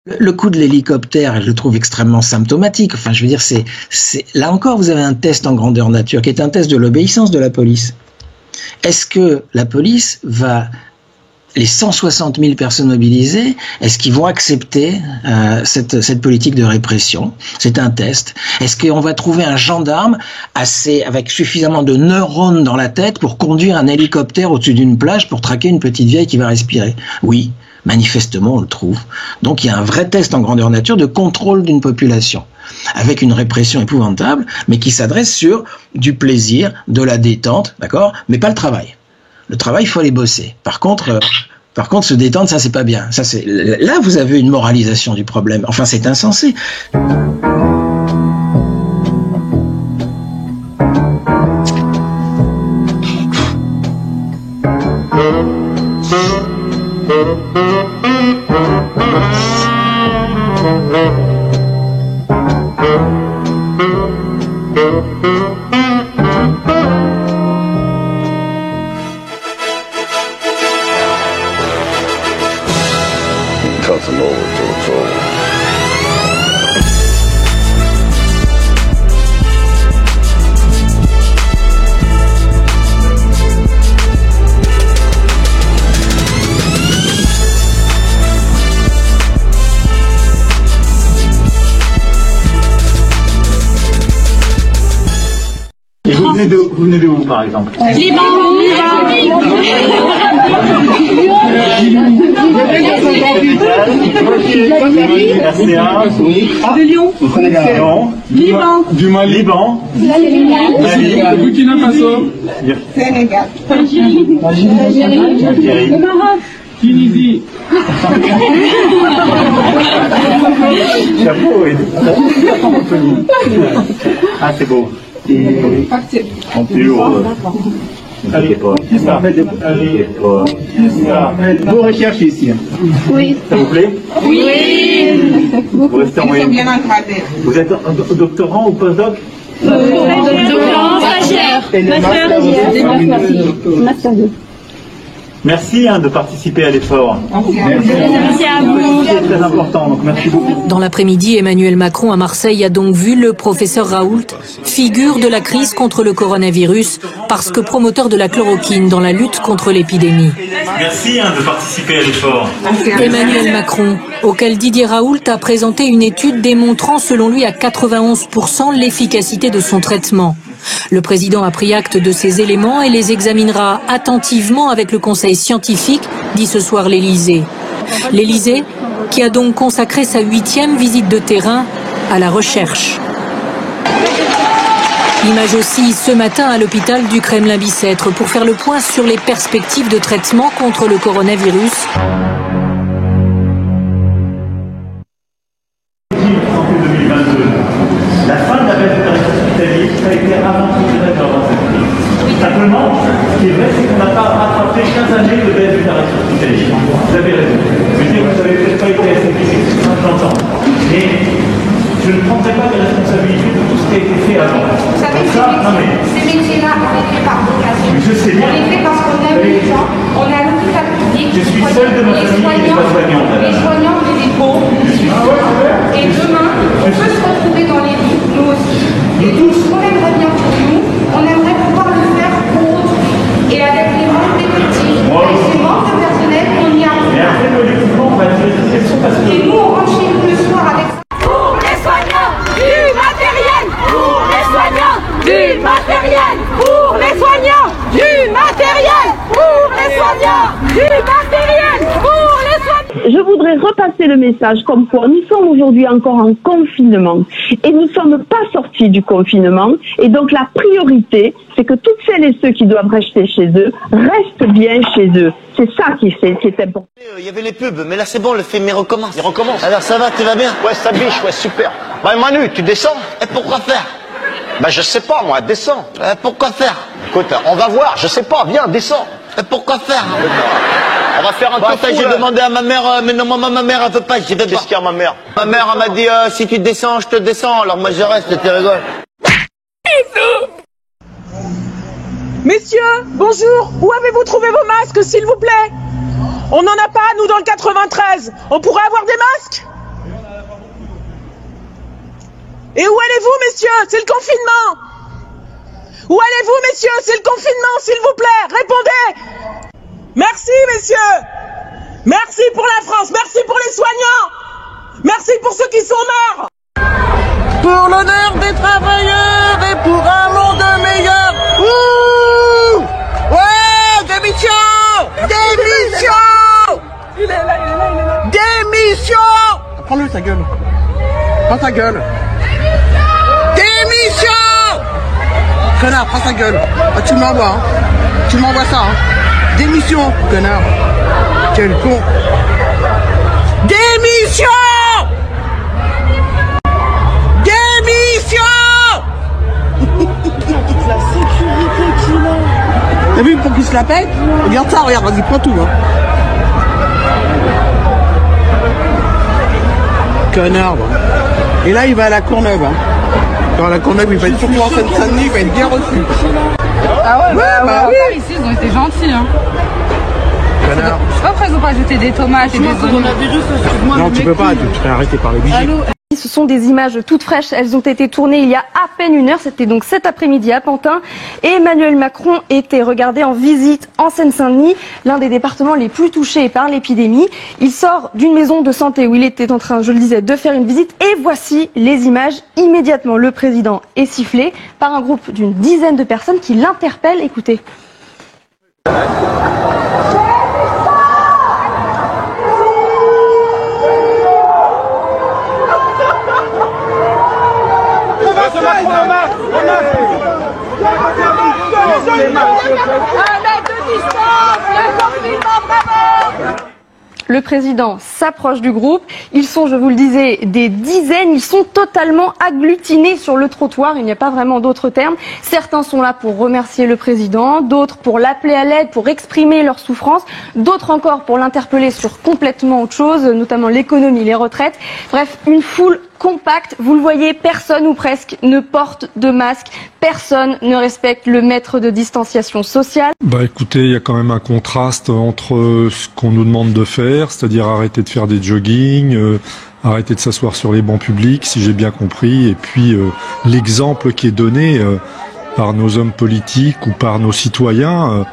Le coup de l'hélicoptère, je le trouve extrêmement symptomatique. Enfin, je veux dire, là encore, vous avez un test en grandeur nature qui est un test de l'obéissance de la police. Est-ce que la police les 160 000 personnes mobilisées, est-ce qu'ils vont accepter cette politique de répression? C'est un test. Est-ce qu'on va trouver un gendarme avec suffisamment de neurones dans la tête pour conduire un hélicoptère au-dessus d'une plage pour traquer une petite vieille qui va respirer? Oui. Manifestement, on le trouve. Donc, il y a un vrai test en grandeur nature de contrôle d'une population, avec une répression épouvantable, mais qui s'adresse sur du plaisir, de la détente, d'accord, mais pas le travail. Le travail, il faut aller bosser. Par contre, se détendre, ça, c'est pas bien. Là, vous avez une moralisation du problème. Enfin, c'est insensé. Vous venez de où, par exemple? Liban. De Lyon. Liban. Du Mali. Liban. Burkina Faso. Sénégal. Algérie. Le Maroc. Tunisie. Chapeau, ah, c'est beau. On peut allez, qui ça? Vous recherchez ici? Oui. Ça vous plaît? Oui. Vous restez en moyenne. Vous êtes un doctorant ou postdoc? Doctorant, stagiaire. Master 2. Merci de participer à l'effort. Merci à vous. C'est très important, donc merci beaucoup. Dans l'après-midi, Emmanuel Macron à Marseille a donc vu le professeur Raoult, figure de la crise contre le coronavirus, parce que promoteur de la chloroquine dans la lutte contre l'épidémie. Merci de participer à l'effort. Emmanuel Macron, auquel Didier Raoult a présenté une étude démontrant selon lui à 91% l'efficacité de son traitement. Le président a pris acte de ces éléments et les examinera attentivement avec le conseil scientifique, dit ce soir l'Élysée. L'Élysée qui a donc consacré sa 8e visite de terrain à la recherche. Image aussi ce matin à l'hôpital du Kremlin-Bicêtre pour faire le point sur les perspectives de traitement contre le coronavirus. La fin de la baisse de tarifs hospitaliers, ça a été avant tout dans cette crise. Simplement, ce qui est vrai, c'est qu'on n'a pas rattrapé 15 années de baisse du tarif hospitalier. Vous avez raison. Je veux dire, vous n'avez peut-être pas été assez critique, j'entends. Mais je ne prendrai pas de responsabilité de tout ce qui a été fait avant. Vous savez, ces métiers-là, on les fait par vocation. Je sais bien. On les fait parce qu'on aime les gens, on est à l'hôpital public. Je suis seul de ma famille qui n'est pas soignante. Les soignants, on est des pauvres. Et demain, on peut se retrouver dans les vies, nous aussi. Et tout ce qu'on aimerait bien pour nous, on aimerait pouvoir le faire pour autrui. Et avec les manques d'effectifs, avec ces manques de personnel, on y arrive. Mais après, l'équipement, on va dire des questions parce que... Et nous, on rentre chez nous le soir avec ça. Pour les soignants, du matériel. Pour les soignants, du matériel. Pour les soignants, du matériel. Pour les soignants, du matériel. Pour les soignants. Je voudrais repasser le message comme quoi nous sommes aujourd'hui encore en confinement et nous ne sommes pas sortis du confinement et donc la priorité c'est que toutes celles et ceux qui doivent rester chez eux restent bien chez eux. C'est ça qui est important. Il y avait les pubs, mais là c'est bon, le film il recommence. Il recommence. Alors ça va, tu vas bien? Ouais, ça biche, ouais, super. Bah Manu, tu descends? Et pourquoi faire? Bah je sais pas moi, descends. Pourquoi faire? Écoute, on va voir, je sais pas, viens, descends. Et pourquoi faire? On va faire un tour. J'ai demandé à ma mère, mais non, ma mère elle veut pas, j'y vais pas. Qu'est-ce qu'il y a ma mère? Ma mère elle m'a dit, si tu descends, je te descends. Alors moi je reste, tu rigoles. Messieurs, bonjour, où avez-vous trouvé vos masques, s'il vous plaît? On n'en a pas, nous, dans le 93. On pourrait avoir des masques? Et où allez-vous, messieurs? C'est le confinement. Où allez-vous, messieurs? C'est le confinement, s'il vous plaît. Répondez. Merci, messieurs. Merci pour la France. Merci pour les soignants. Merci pour ceux qui sont morts. Pour l'honneur des travailleurs et pour un monde meilleur. Ouh! Ouais, démission! Démission! Il est là. Démission! Prends-le, ta gueule. Prends ta gueule. Démission! Connard, prends ta gueule. Ah, tu m'envoies, hein. Tu m'envoies ça, hein. Démission, connard. Quel con. Démission! La sécurité qu'il a. T'as vu pour qu'il se la pète? Regarde ça, regarde, vas-y, prends tout, hein. Connard, bon. Et là, il va à la Courneuve, hein. Dans la Courneuve, il va être surtout en Seine-Saint-Denis, il va être bien reçu. Ah ouais, bah oui. Ici, ils ont été gentils, hein. Connard. Je sais pas pourquoi ils ont pas jeté des tomates et des oignons. Non, tu peux pas, tu te fais arrêter par les vigiles. Ce sont des images toutes fraîches, elles ont été tournées il y a à peine 1 heure, c'était donc cet après-midi à Pantin. Et Emmanuel Macron était regardé en visite en Seine-Saint-Denis, l'un des départements les plus touchés par l'épidémie. Il sort d'une maison de santé où il était en train, je le disais, de faire une visite. Et voici les images. Immédiatement, le président est sifflé par un groupe d'une dizaine de personnes qui l'interpellent. Écoutez. Le président s'approche du groupe. Ils sont, je vous le disais, des dizaines. Ils sont totalement agglutinés sur le trottoir. Il n'y a pas vraiment d'autres termes. Certains sont là pour remercier le président, d'autres pour l'appeler à l'aide, pour exprimer leur souffrance, d'autres encore pour l'interpeller sur complètement autre chose, notamment l'économie, les retraites. Bref, une foule compacte. Vous le voyez, personne ou presque ne porte de masque. Personne ne respecte le mètre de distanciation sociale. Bah écoutez, il y a quand même un contraste entre ce qu'on nous demande de faire, c'est-à-dire arrêter de faire des joggings, arrêter de s'asseoir sur les bancs publics, si j'ai bien compris, et puis l'exemple qui est donné par nos hommes politiques ou par nos citoyens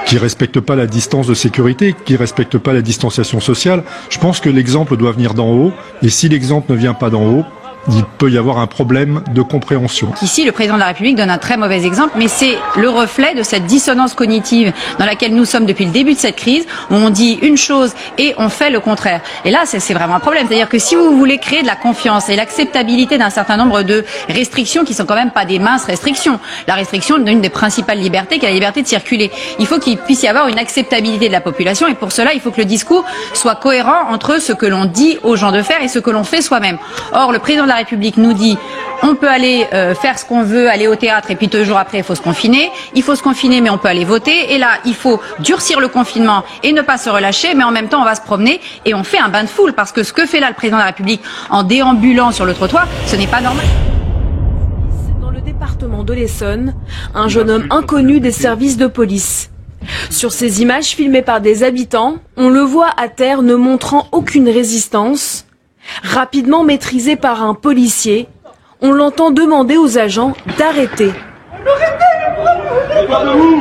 qui respectent pas la distance de sécurité, qui respectent pas la distanciation sociale. Je pense que l'exemple doit venir d'en haut, et si l'exemple ne vient pas d'en haut, il peut y avoir un problème de compréhension. Ici, le président de la République donne un très mauvais exemple, mais c'est le reflet de cette dissonance cognitive dans laquelle nous sommes depuis le début de cette crise, où on dit une chose et on fait le contraire. Et là, c'est vraiment un problème. C'est-à-dire que si vous voulez créer de la confiance et l'acceptabilité d'un certain nombre de restrictions qui sont quand même pas des minces restrictions, la restriction d'une des principales libertés, qui est la liberté de circuler, il faut qu'il puisse y avoir une acceptabilité de la population, et pour cela, il faut que le discours soit cohérent entre ce que l'on dit aux gens de faire et ce que l'on fait soi-même. Or, le président de la République nous dit on peut aller faire ce qu'on veut, aller au théâtre, et puis 2 jours après il faut se confiner. Il faut se confiner, mais on peut aller voter. Et là, il faut durcir le confinement et ne pas se relâcher, mais en même temps on va se promener et on fait un bain de foule, parce que ce que fait là le président de la République en déambulant sur le trottoir, ce n'est pas normal. Dans le département de l'Essonne, un jeune homme inconnu des services de police. Sur ces images filmées par des habitants, on le voit à terre ne montrant aucune résistance. Rapidement maîtrisé par un policier, on l'entend demander aux agents d'arrêter.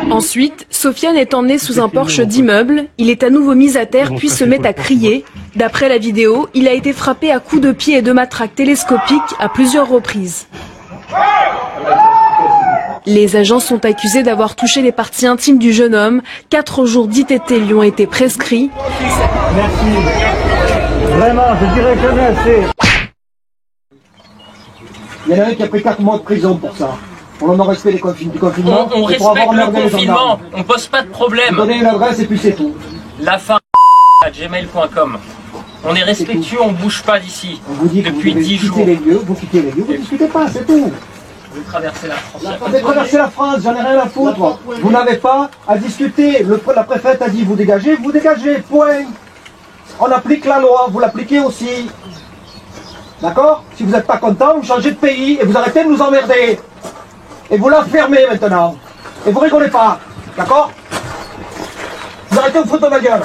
Ensuite, Sofiane est emmené sous un porche d'immeuble. Il est à nouveau mis à terre puis se met à crier. D'après la vidéo, il a été frappé à coups de pied et de matraque télescopique à plusieurs reprises. Les agents sont accusés d'avoir touché les parties intimes du jeune homme. 4 jours d'ITT lui ont été prescrits. Merci. Vraiment, je dirais jamais assez. Il y en a un qui a pris 4 mois de prison pour ça. Pour le non-respect du confinement. On respecte le confinement, on pose pas de problème. Donnez une adresse et puis c'est tout. La fin @gmail.com. On est respectueux, on bouge pas d'ici. On vous dit depuis 10 jours. Vous quittez les lieux, vous discutez pas, c'est tout. Vous traversez la France. Vous avez traversé la France, j'en ai rien à foutre. Vous n'avez pas à discuter. La préfète a dit vous dégagez, point. On applique la loi, vous l'appliquez aussi. D'accord? Si vous n'êtes pas content, vous changez de pays et vous arrêtez de nous emmerder. Et vous la fermez maintenant. Et vous rigolez pas. D'accord? Vous arrêtez de vous foutre de ma gueule.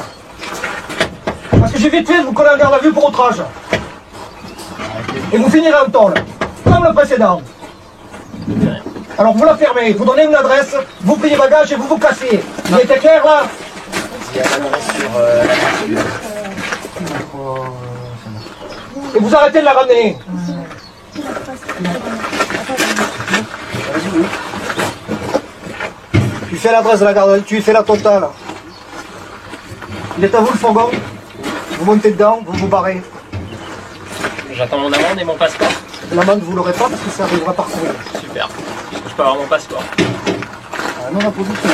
Parce que j'ai vite fait de vous coller en garde à vue pour outrage. Et vous finirez en tôle. Comme le précédent. Alors vous la fermez, vous donnez une adresse, vous pliez bagages et vous vous cassez. Il était clair là? Et vous arrêtez de la ramener. Tu fais l'adresse de la garde, tu fais la totale. Il est à vous le fourgon. Vous montez dedans, vous vous barrez. J'attends mon amende et mon passeport. L'amende vous l'aurez pas parce que ça arrivera par courrier. Super. Je peux avoir mon passeport. Non, la position.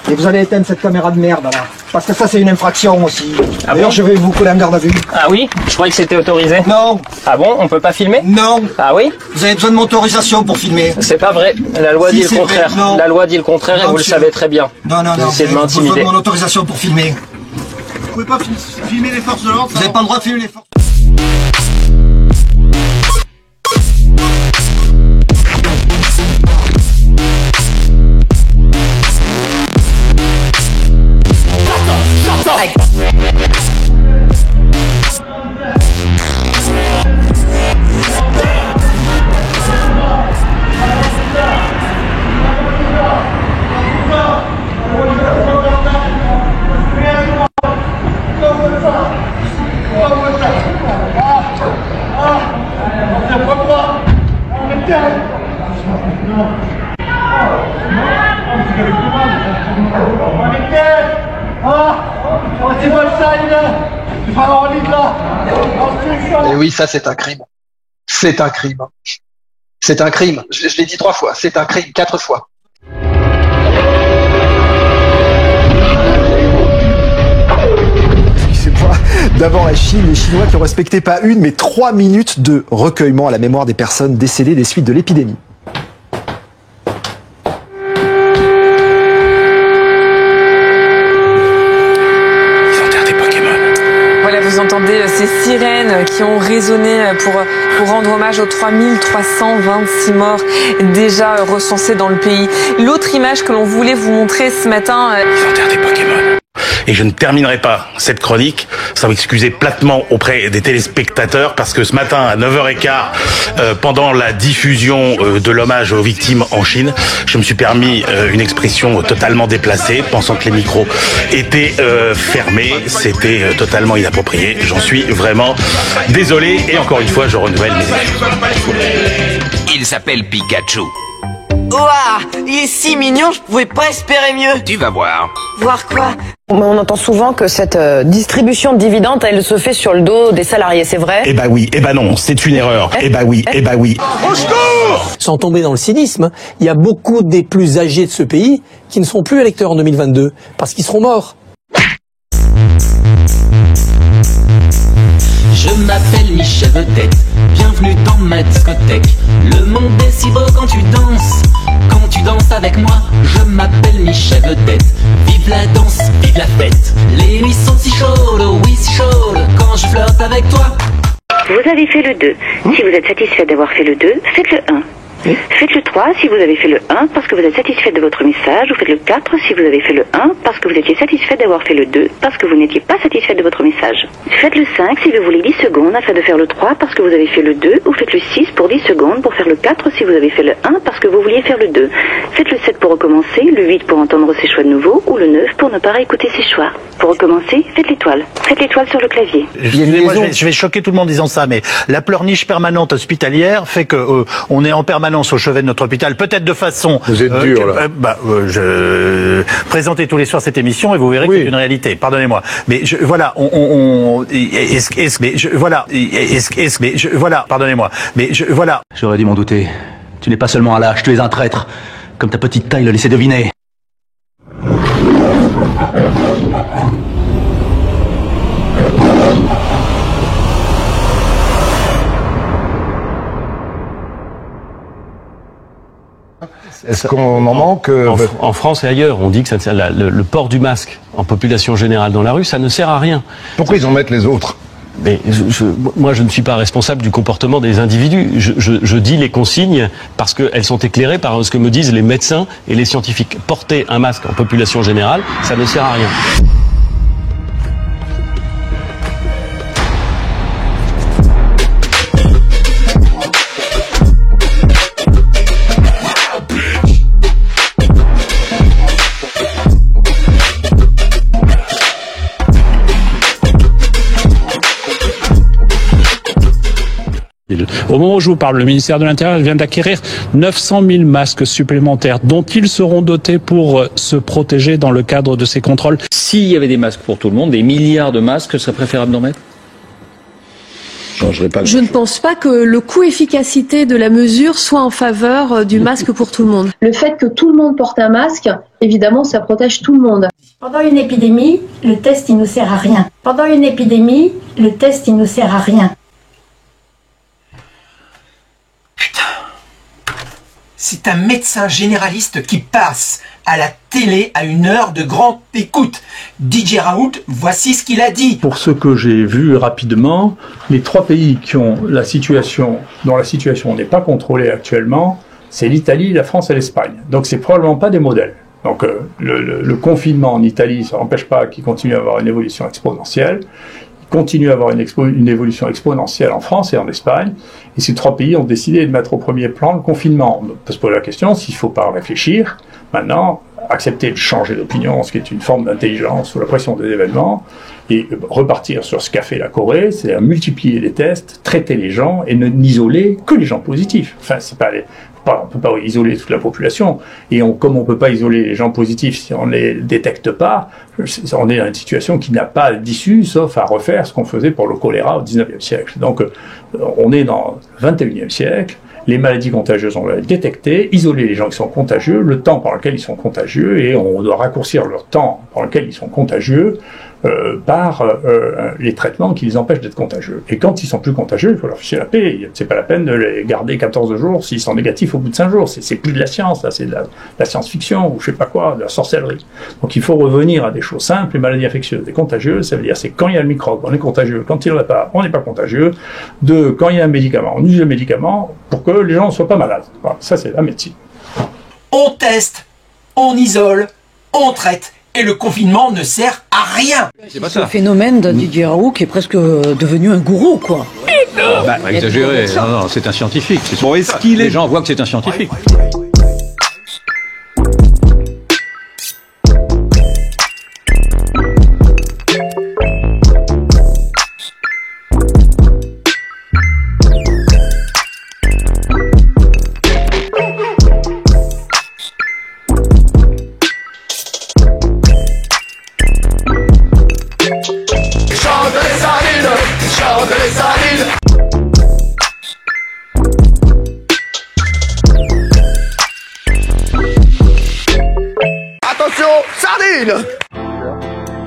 Et vous allez éteindre cette caméra de merde là. Parce que ça c'est une infraction aussi. Ah D'ailleurs bon? je vais vous coller en garde à vue. Ah oui? Je croyais que c'était autorisé. Non. Ah bon? On peut pas filmer? Non. Ah oui? Vous avez besoin de mon autorisation pour filmer. C'est pas vrai. La loi dit le contraire. La loi dit le contraire et vous le savez très bien. Non, non, non. Vous essayez de Vous avez besoin m'intimider. de mon autorisation pour filmer. Vous pouvez pas filmer les forces de l'ordre. Vous n'avez pas le droit de filmer les forces. Et oui, ça c'est un crime. C'est un crime. C'est un crime. Je l'ai dit 3 fois. C'est un crime, 4 fois. D'abord la Chine, les Chinois qui ont respecté pas 1 mais 3 minutes de recueillement à la mémoire des personnes décédées des suites de l'épidémie. Vous entendez ces sirènes qui ont résonné pour rendre hommage aux 3326 morts déjà recensés dans le pays. L'autre image que l'on voulait vous montrer ce matin... Ils enterrent des Pokémon. Et je ne terminerai pas cette chronique sans m'excuser platement auprès des téléspectateurs parce que ce matin à 9h15, pendant la diffusion de l'hommage aux victimes en Chine, je me suis permis une expression totalement déplacée, pensant que les micros étaient fermés. C'était totalement inapproprié. J'en suis vraiment désolé et encore une fois, je renouvelle mes excuses. Il s'appelle Pikachu. Ouah, il est si mignon, je pouvais pas espérer mieux. Tu vas voir. Voir quoi? On entend souvent que cette distribution de dividendes, elle se fait sur le dos des salariés, c'est vrai? Eh bah oui, eh bah non, c'est une erreur. Eh bah oui, eh bah oui. Au secours! Sans tomber dans le cynisme, il y a beaucoup des plus âgés de ce pays qui ne seront plus électeurs en 2022, parce qu'ils seront morts. Je m'appelle Michel Vedette, bienvenue dans ma discothèque. Le monde est si beau quand tu danses avec moi. Je m'appelle Michel Vedette, vive la danse, vive la fête. Les nuits sont si chaudes, oh oui si chaudes, quand je flirte avec toi. Vous avez fait le 2. Si vous êtes satisfait d'avoir fait le 2, faites le 1. Faites le 3 si vous avez fait le 1 parce que vous êtes satisfait de votre message, ou faites le 4 si vous avez fait le 1 parce que vous étiez satisfait d'avoir fait le 2 parce que vous n'étiez pas satisfait de votre message. Faites le 5 si vous voulez 10 secondes afin de faire le 3 parce que vous avez fait le 2, ou faites le 6 pour 10 secondes pour faire le 4 si vous avez fait le 1 parce que vous vouliez faire le 2. Faites le 7 pour recommencer, le 8 pour entendre ses choix de nouveau, ou le 9 pour ne pas réécouter ses choix. Pour recommencer, faites l'étoile. Faites l'étoile sur le clavier. Excusez-moi, je vais choquer tout le monde en disant ça, mais la pleurniche permanente hospitalière fait que on est en permanence au chevet de notre hôpital, peut-être de façon... Vous êtes dur, là. Je présentez tous les soirs cette émission et vous verrez que c'est une réalité. Pardonnez-moi. Mais voilà, pardonnez-moi. Mais voilà. J'aurais dû m'en douter. Tu n'es pas seulement un lâche, tu es un traître. Comme ta petite taille le laissait deviner. Est-ce qu'on en manque en France et ailleurs, on dit que le port du masque en population générale dans la rue, ça ne sert à rien. Pourquoi ils en mettent les autres? Mais moi, je ne suis pas responsable du comportement des individus. Je dis les consignes parce qu'elles sont éclairées par ce que me disent les médecins et les scientifiques. Porter un masque en population générale, ça ne sert à rien. Au moment où je vous parle, le ministère de l'Intérieur vient d'acquérir 900 000 masques supplémentaires dont ils seront dotés pour se protéger dans le cadre de ces contrôles. S'il y avait des masques pour tout le monde, des milliards de masques, ce serait préférable d'en mettre ? Je ne pense pas que le coût-efficacité de la mesure soit en faveur du masque pour tout le monde. Le fait que tout le monde porte un masque, évidemment, ça protège tout le monde. Pendant une épidémie, le test, il ne sert à rien. Pendant une épidémie, le test, il ne sert à rien. C'est un médecin généraliste qui passe à la télé à une heure de grande écoute. Didier Raoult, voici ce qu'il a dit. Pour ce que j'ai vu rapidement, les 3 pays qui ont dont la situation n'est pas contrôlée actuellement, c'est l'Italie, la France et l'Espagne. Donc c'est probablement pas des modèles. Donc le confinement en Italie, ça n'empêche pas qu'il continue à avoir une évolution exponentielle. Continue à avoir une évolution exponentielle en France et en Espagne. Et ces 3 pays ont décidé de mettre au premier plan le confinement. On peut se poser la question s'il ne faut pas réfléchir. Maintenant, accepter de changer d'opinion, ce qui est une forme d'intelligence sous la pression des événements, et repartir sur ce qu'a fait la Corée, c'est-à-dire multiplier les tests, traiter les gens et n'isoler que les gens positifs. Enfin, c'est pas on ne peut pas isoler toute la population. Et comme on ne peut pas isoler les gens positifs si on ne les détecte pas, on est dans une situation qui n'a pas d'issue, sauf à refaire ce qu'on faisait pour le choléra au 19e siècle. Donc, on est dans le 21e siècle. Les maladies contagieuses, on va les détecter, isoler les gens qui sont contagieux, le temps pendant lequel ils sont contagieux, et on doit raccourcir leur temps pendant lequel ils sont contagieux par les traitements qui les empêchent d'être contagieux. Et quand ils sont plus contagieux, il faut leur ficher la paix. C'est pas la peine de les garder 14 jours s'ils sont négatifs au bout de 5 jours. C'est plus de la science, là, c'est de la science-fiction, ou je sais pas quoi, de la sorcellerie. Donc il faut revenir à des choses simples. Les maladies infectieuses et contagieuses, ça veut dire c'est quand il y a le microbe, on est contagieux. Quand il n'y en a pas, on n'est pas contagieux. Quand il y a un médicament, on use le médicament pour que les gens ne soient pas malades. Voilà, ça c'est la médecine. On teste, on isole, on traite. Et le confinement ne sert à rien. C'est pas ça. Le phénomène de Didier Raoult qui est presque devenu un gourou, quoi. Pas exagéré. Non, c'est un scientifique. Bon, est-ce qu'il Les gens voient que c'est un scientifique.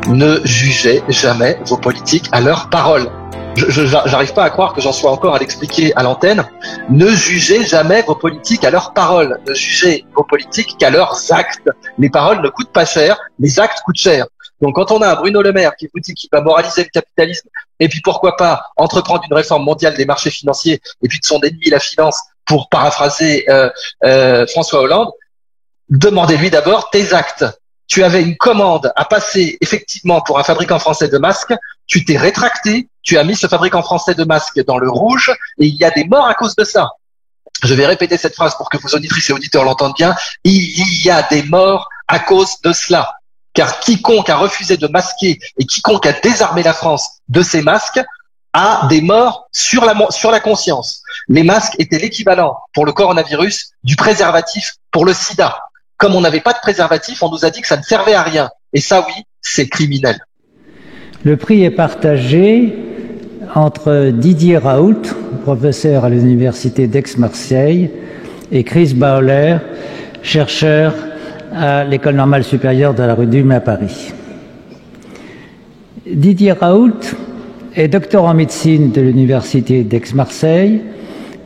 Ne jugez jamais vos politiques à leurs paroles. J'arrive pas à croire que j'en sois encore à l'expliquer à l'antenne. Ne jugez jamais vos politiques à leurs paroles. Ne jugez vos politiques qu'à leurs actes. Les paroles ne coûtent pas cher, les actes coûtent cher. Donc quand on a un Bruno Le Maire qui vous dit qu'il va moraliser le capitalisme, et puis pourquoi pas entreprendre une réforme mondiale des marchés financiers, et puis de son ennemi la finance, pour paraphraser François Hollande, demandez-lui d'abord tes actes. Tu avais une commande à passer effectivement pour un fabricant français de masques, tu t'es rétracté, tu as mis ce fabricant français de masques dans le rouge, et il y a des morts à cause de ça. Je vais répéter cette phrase pour que vos auditrices et auditeurs l'entendent bien. Il y a des morts à cause de cela. Car quiconque a refusé de masquer et quiconque a désarmé la France de ces masques a des morts sur la conscience. Les masques étaient l'équivalent pour le coronavirus du préservatif pour le sida. Comme on n'avait pas de préservatif, on nous a dit que ça ne servait à rien. Et ça, oui, c'est criminel. Le prix est partagé entre Didier Raoult, professeur à l'université d'Aix-Marseille, et Chris Bauer, chercheur à l'École normale supérieure de la rue d'Ulm à Paris. Didier Raoult est docteur en médecine de l'université d'Aix-Marseille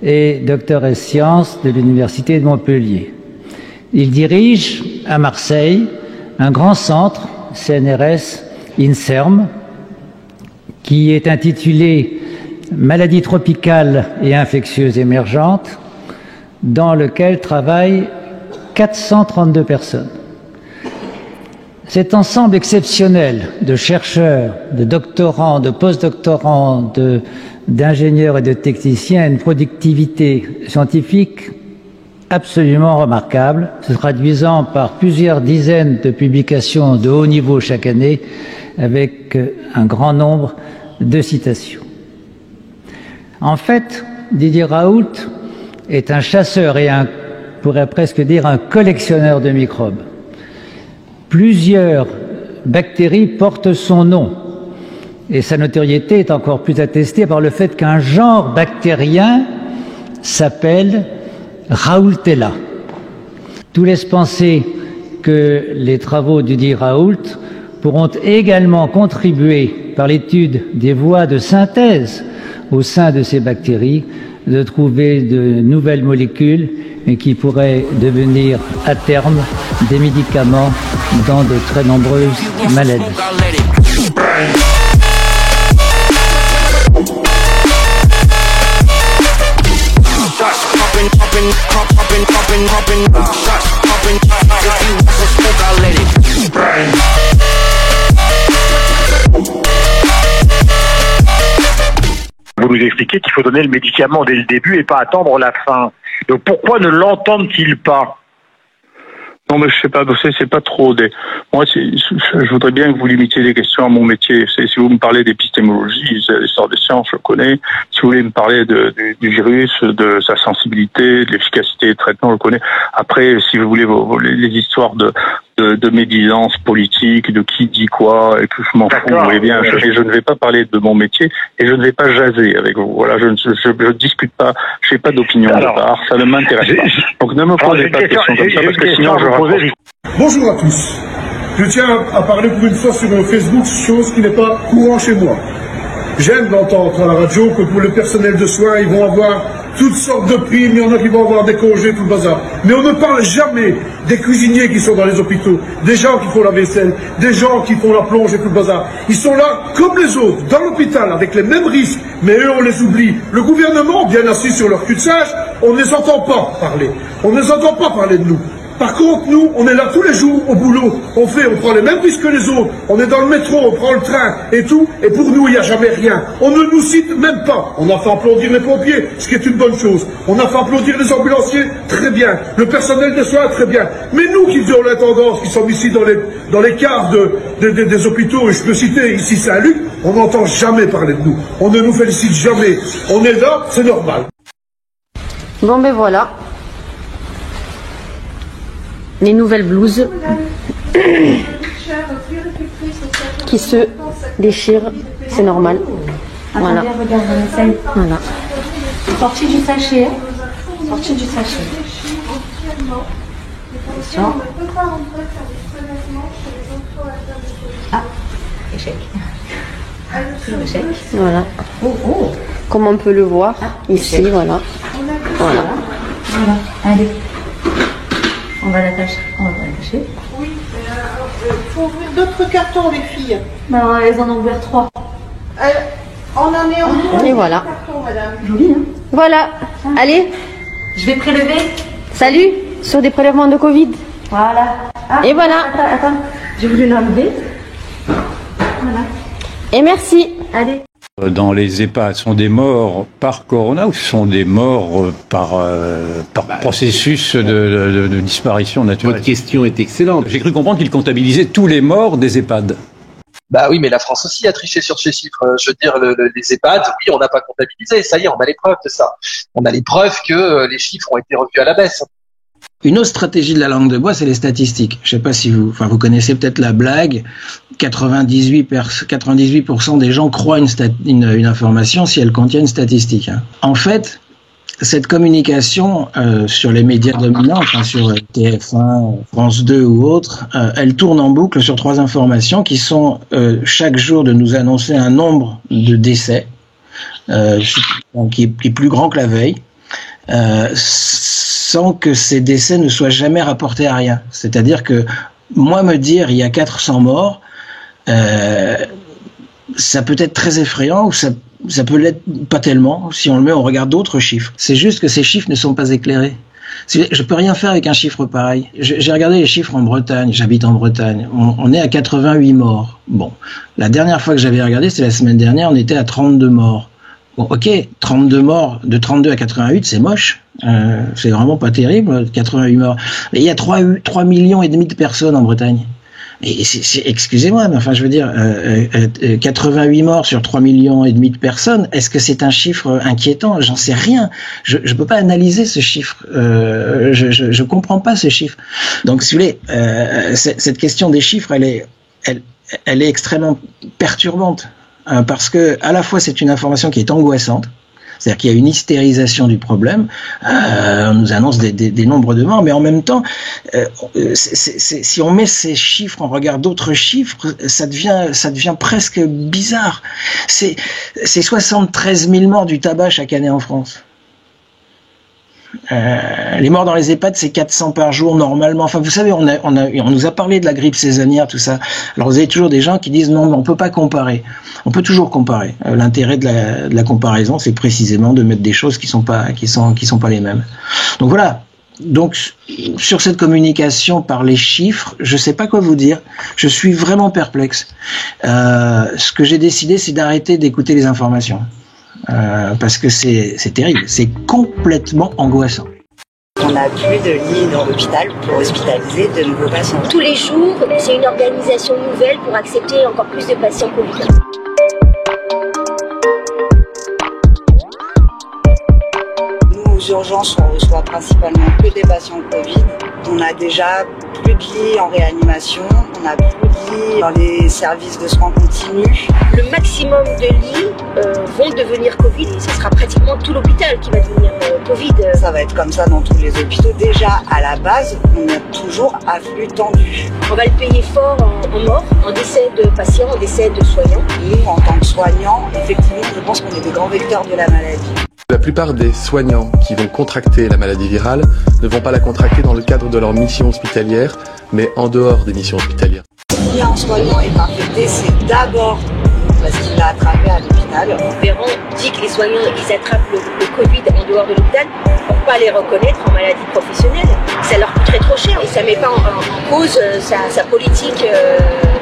et docteur en sciences de l'université de Montpellier. Il dirige à Marseille un grand centre, CNRS INSERM, qui est intitulé Maladies tropicales et infectieuses émergentes, dans lequel travaillent 432 personnes. Cet ensemble exceptionnel de chercheurs, de doctorants, de post-doctorants, d'ingénieurs et de techniciens a une productivité scientifique absolument remarquable, se traduisant par plusieurs dizaines de publications de haut niveau chaque année, avec un grand nombre de citations. En fait, Didier Raoult est un chasseur et on pourrait presque dire un collectionneur de microbes. Plusieurs bactéries portent son nom et sa notoriété est encore plus attestée par le fait qu'un genre bactérien s'appelle Raoultella. Tout laisse penser que les travaux de Didier Raoult pourront également contribuer par l'étude des voies de synthèse au sein de ces bactéries de trouver de nouvelles molécules et qui pourraient devenir à terme des médicaments dans de très nombreuses maladies. Vous nous expliquez qu'il faut donner le médicament dès le début et pas attendre la fin. Donc pourquoi ne l'entendent-ils pas? Non, mais je sais pas, c'est pas trop des. Moi, je voudrais bien que vous limitiez les questions à mon métier. Si vous me parlez d'épistémologie, l'histoire des sciences, je connais. Si vous voulez me parler du virus, de sa sensibilité, de l'efficacité des traitements, je connais. Après, si vous voulez les histoires de médisance politique, de qui dit quoi, et que je m'en fous, vous voyez bien. Je ne vais pas parler de mon métier et je ne vais pas jaser avec vous. Voilà, je discute pas, je n'ai pas d'opinion de part, ça ne m'intéresse pas. Donc ne me posez pas de questions comme ça parce que sinon je raccroche. Bonjour à tous. Je tiens à parler pour une fois sur Facebook, chose qui n'est pas courant chez moi. J'aime d'entendre à la radio que pour le personnel de soins, ils vont avoir toutes sortes de primes, il y en a qui vont avoir des congés, tout le bazar. Mais on ne parle jamais des cuisiniers qui sont dans les hôpitaux, des gens qui font la vaisselle, des gens qui font la plonge et tout le bazar. Ils sont là comme les autres, dans l'hôpital, avec les mêmes risques, mais eux on les oublie. Le gouvernement, bien assis sur leur cul-de-sac, on ne les entend pas parler. On ne les entend pas parler de nous. Par contre, nous, on est là tous les jours au boulot, on prend les mêmes risques que les autres, on est dans le métro, on prend le train et tout, et pour nous, il n'y a jamais rien. On ne nous cite même pas. On a fait applaudir les pompiers, ce qui est une bonne chose. On a fait applaudir les ambulanciers, très bien. Le personnel des soins, très bien. Mais nous qui faisons l'intendance, qui sommes ici dans les caves des hôpitaux, et je peux citer ici Saint-Luc, on n'entend jamais parler de nous. On ne nous félicite jamais. On est là, c'est normal. Bon ben voilà. Les nouvelles blouses qui se déchirent, c'est normal. Voilà. Voilà. Sortie du sachet. Sortie du sachet. Attention. Ah, échec. Toujours échec. Voilà. Comme on peut le voir ici, voilà. Voilà. Voilà. Allez. On va l'attacher. Oui, il faut ouvrir d'autres cartons, les filles. Non, elles en ont ouvert 3. On en est en Et voilà. cartons, madame. Joli, hein? Voilà. Allez. Je vais prélever. Salut. Sur des prélèvements de Covid. Voilà. Ah, et voilà. Attends. J'ai voulu l'enlever. Voilà. Et merci. Allez. Dans les EHPAD, sont des morts par corona ou ce sont des morts par processus de disparition naturelle? Votre question est excellente. J'ai cru comprendre qu'ils comptabilisaient tous les morts des EHPAD. Bah oui, mais la France aussi a triché sur ces chiffres. Je veux dire, les EHPAD, oui, on n'a pas comptabilisé. Ça y est, on a les preuves de ça. On a les preuves que les chiffres ont été revus à la baisse. Une autre stratégie de la langue de bois, c'est les statistiques. Je sais pas si vous connaissez peut-être la blague. 98% des gens croient une information si elle contient une statistique. Hein. En fait, cette communication sur les médias dominants, enfin sur TF1, France 2 ou autres, elle tourne en boucle sur 3 informations qui sont chaque jour de nous annoncer un nombre de décès qui est plus grand que la veille. Sans que ces décès ne soient jamais rapportés à rien. C'est-à-dire que moi me dire il y a 400 morts, ça peut être très effrayant ou ça peut l'être pas tellement si on le met on regarde d'autres chiffres. C'est juste que ces chiffres ne sont pas éclairés. Je peux rien faire avec un chiffre pareil. J'ai regardé les chiffres en Bretagne, j'habite en Bretagne. On est à 88 morts. Bon, la dernière fois que j'avais regardé, c'était la semaine dernière, on était à 32 morts. Bon, ok, 32 morts, de 32 à 88, c'est moche. C'est vraiment pas terrible, 88 morts. Mais il y a 3,5 millions de personnes en Bretagne. Et excusez-moi, mais enfin, je veux dire, 88 morts sur 3,5 millions de personnes, est-ce que c'est un chiffre inquiétant? J'en sais rien. Je peux pas analyser ce chiffre. Je comprends pas ce chiffre. Donc, si vous voulez, cette question des chiffres, elle est extrêmement perturbante, parce que à la fois c'est une information qui est angoissante. C'est-à-dire qu'il y a une hystérisation du problème. On nous annonce des nombres de morts, mais en même temps, si on met ces chiffres, on regarde d'autres chiffres, ça devient presque bizarre. C'est 73 000 morts du tabac chaque année en France. Les morts dans les EHPAD, c'est 400 par jour normalement. Enfin, vous savez, on nous a parlé de la grippe saisonnière, tout ça. Alors, vous avez toujours des gens qui disent non, mais on peut pas comparer. On peut toujours comparer. L'intérêt de la comparaison, c'est précisément de mettre des choses qui sont pas les mêmes. Donc voilà. Donc, sur cette communication par les chiffres, je sais pas quoi vous dire. Je suis vraiment perplexe. Ce que j'ai décidé, c'est d'arrêter d'écouter les informations. Parce que c'est terrible, c'est complètement angoissant. On n'a plus de lits dans l'hôpital pour hospitaliser de nouveaux patients. Tous les jours, c'est une organisation nouvelle pour accepter encore plus de patients Covid. Nous, aux urgences, on reçoit principalement que des patients Covid. On a déjà plus de lits en réanimation, on a plus de lits dans les services de soins continus. Le maximum de lits vont devenir Covid et ce sera pratiquement tout l'hôpital qui va devenir Covid. Ça va être comme ça dans tous les hôpitaux. Déjà, à la base, on a toujours afflux tendu. On va le payer fort en mort, en décès de patients, en décès de soignants. Nous, en tant que soignants, effectivement, je pense qu'on est des grands vecteurs de la maladie. La plupart des soignants qui vont contracter la maladie virale ne vont pas la contracter dans le cadre de leur mission hospitalière, mais en dehors des missions hospitalières. Si un soignant est infecté, c'est d'abord parce qu'il l'a attrapé à l'hôpital. Véran dit que les soignants ils attrapent le Covid en dehors de l'hôpital pour pas les reconnaître en maladie professionnelle. Ça leur coûterait trop cher et ça met pas en cause sa politique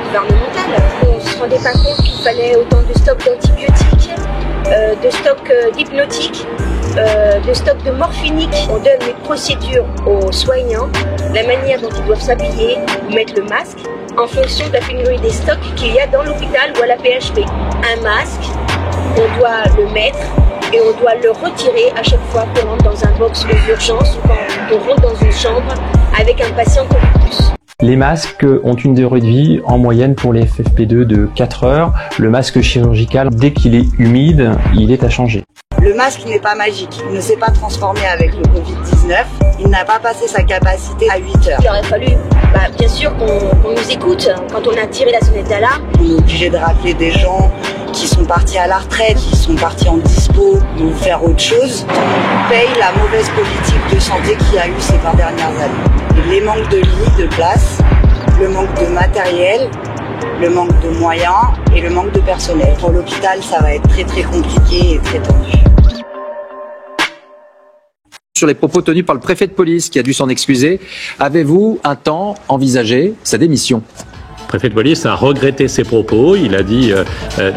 gouvernementale. On se rendait pas compte qu'il fallait autant de stocks d'antibiotiques, de stocks d'hypnotiques, de stocks de morphiniques. On donne les procédures aux soignants, la manière dont ils doivent s'habiller ou mettre le masque en fonction de la pénurie des stocks qu'il y a dans l'hôpital ou à la PHP. Un masque, on doit le mettre et on doit le retirer à chaque fois qu'on rentre dans un box aux urgences ou quand on rentre dans une chambre avec un patient Covid+. Les masques ont une durée de vie en moyenne pour les FFP2 de 4 heures. Le masque chirurgical, dès qu'il est humide, il est à changer. Le masque n'est pas magique, il ne s'est pas transformé avec le Covid-19, il n'a pas passé sa capacité à 8 heures. Il aurait fallu, bien sûr, qu'on nous écoute quand on a tiré la sonnette d'alarme. On est obligé de rappeler des gens qui sont partis à la retraite, qui sont partis en dispo ou faire autre chose. On paye la mauvaise politique de santé qu'il y a eu ces 20 dernières années. Les manques de lits, de place, le manque de matériel, le manque de moyens et le manque de personnel. Pour l'hôpital, ça va être très très compliqué et très tendu. Sur les propos tenus par le préfet de police qui a dû s'en excuser, avez-vous un temps envisagé sa démission ? Le préfet de police a regretté ses propos, il a dit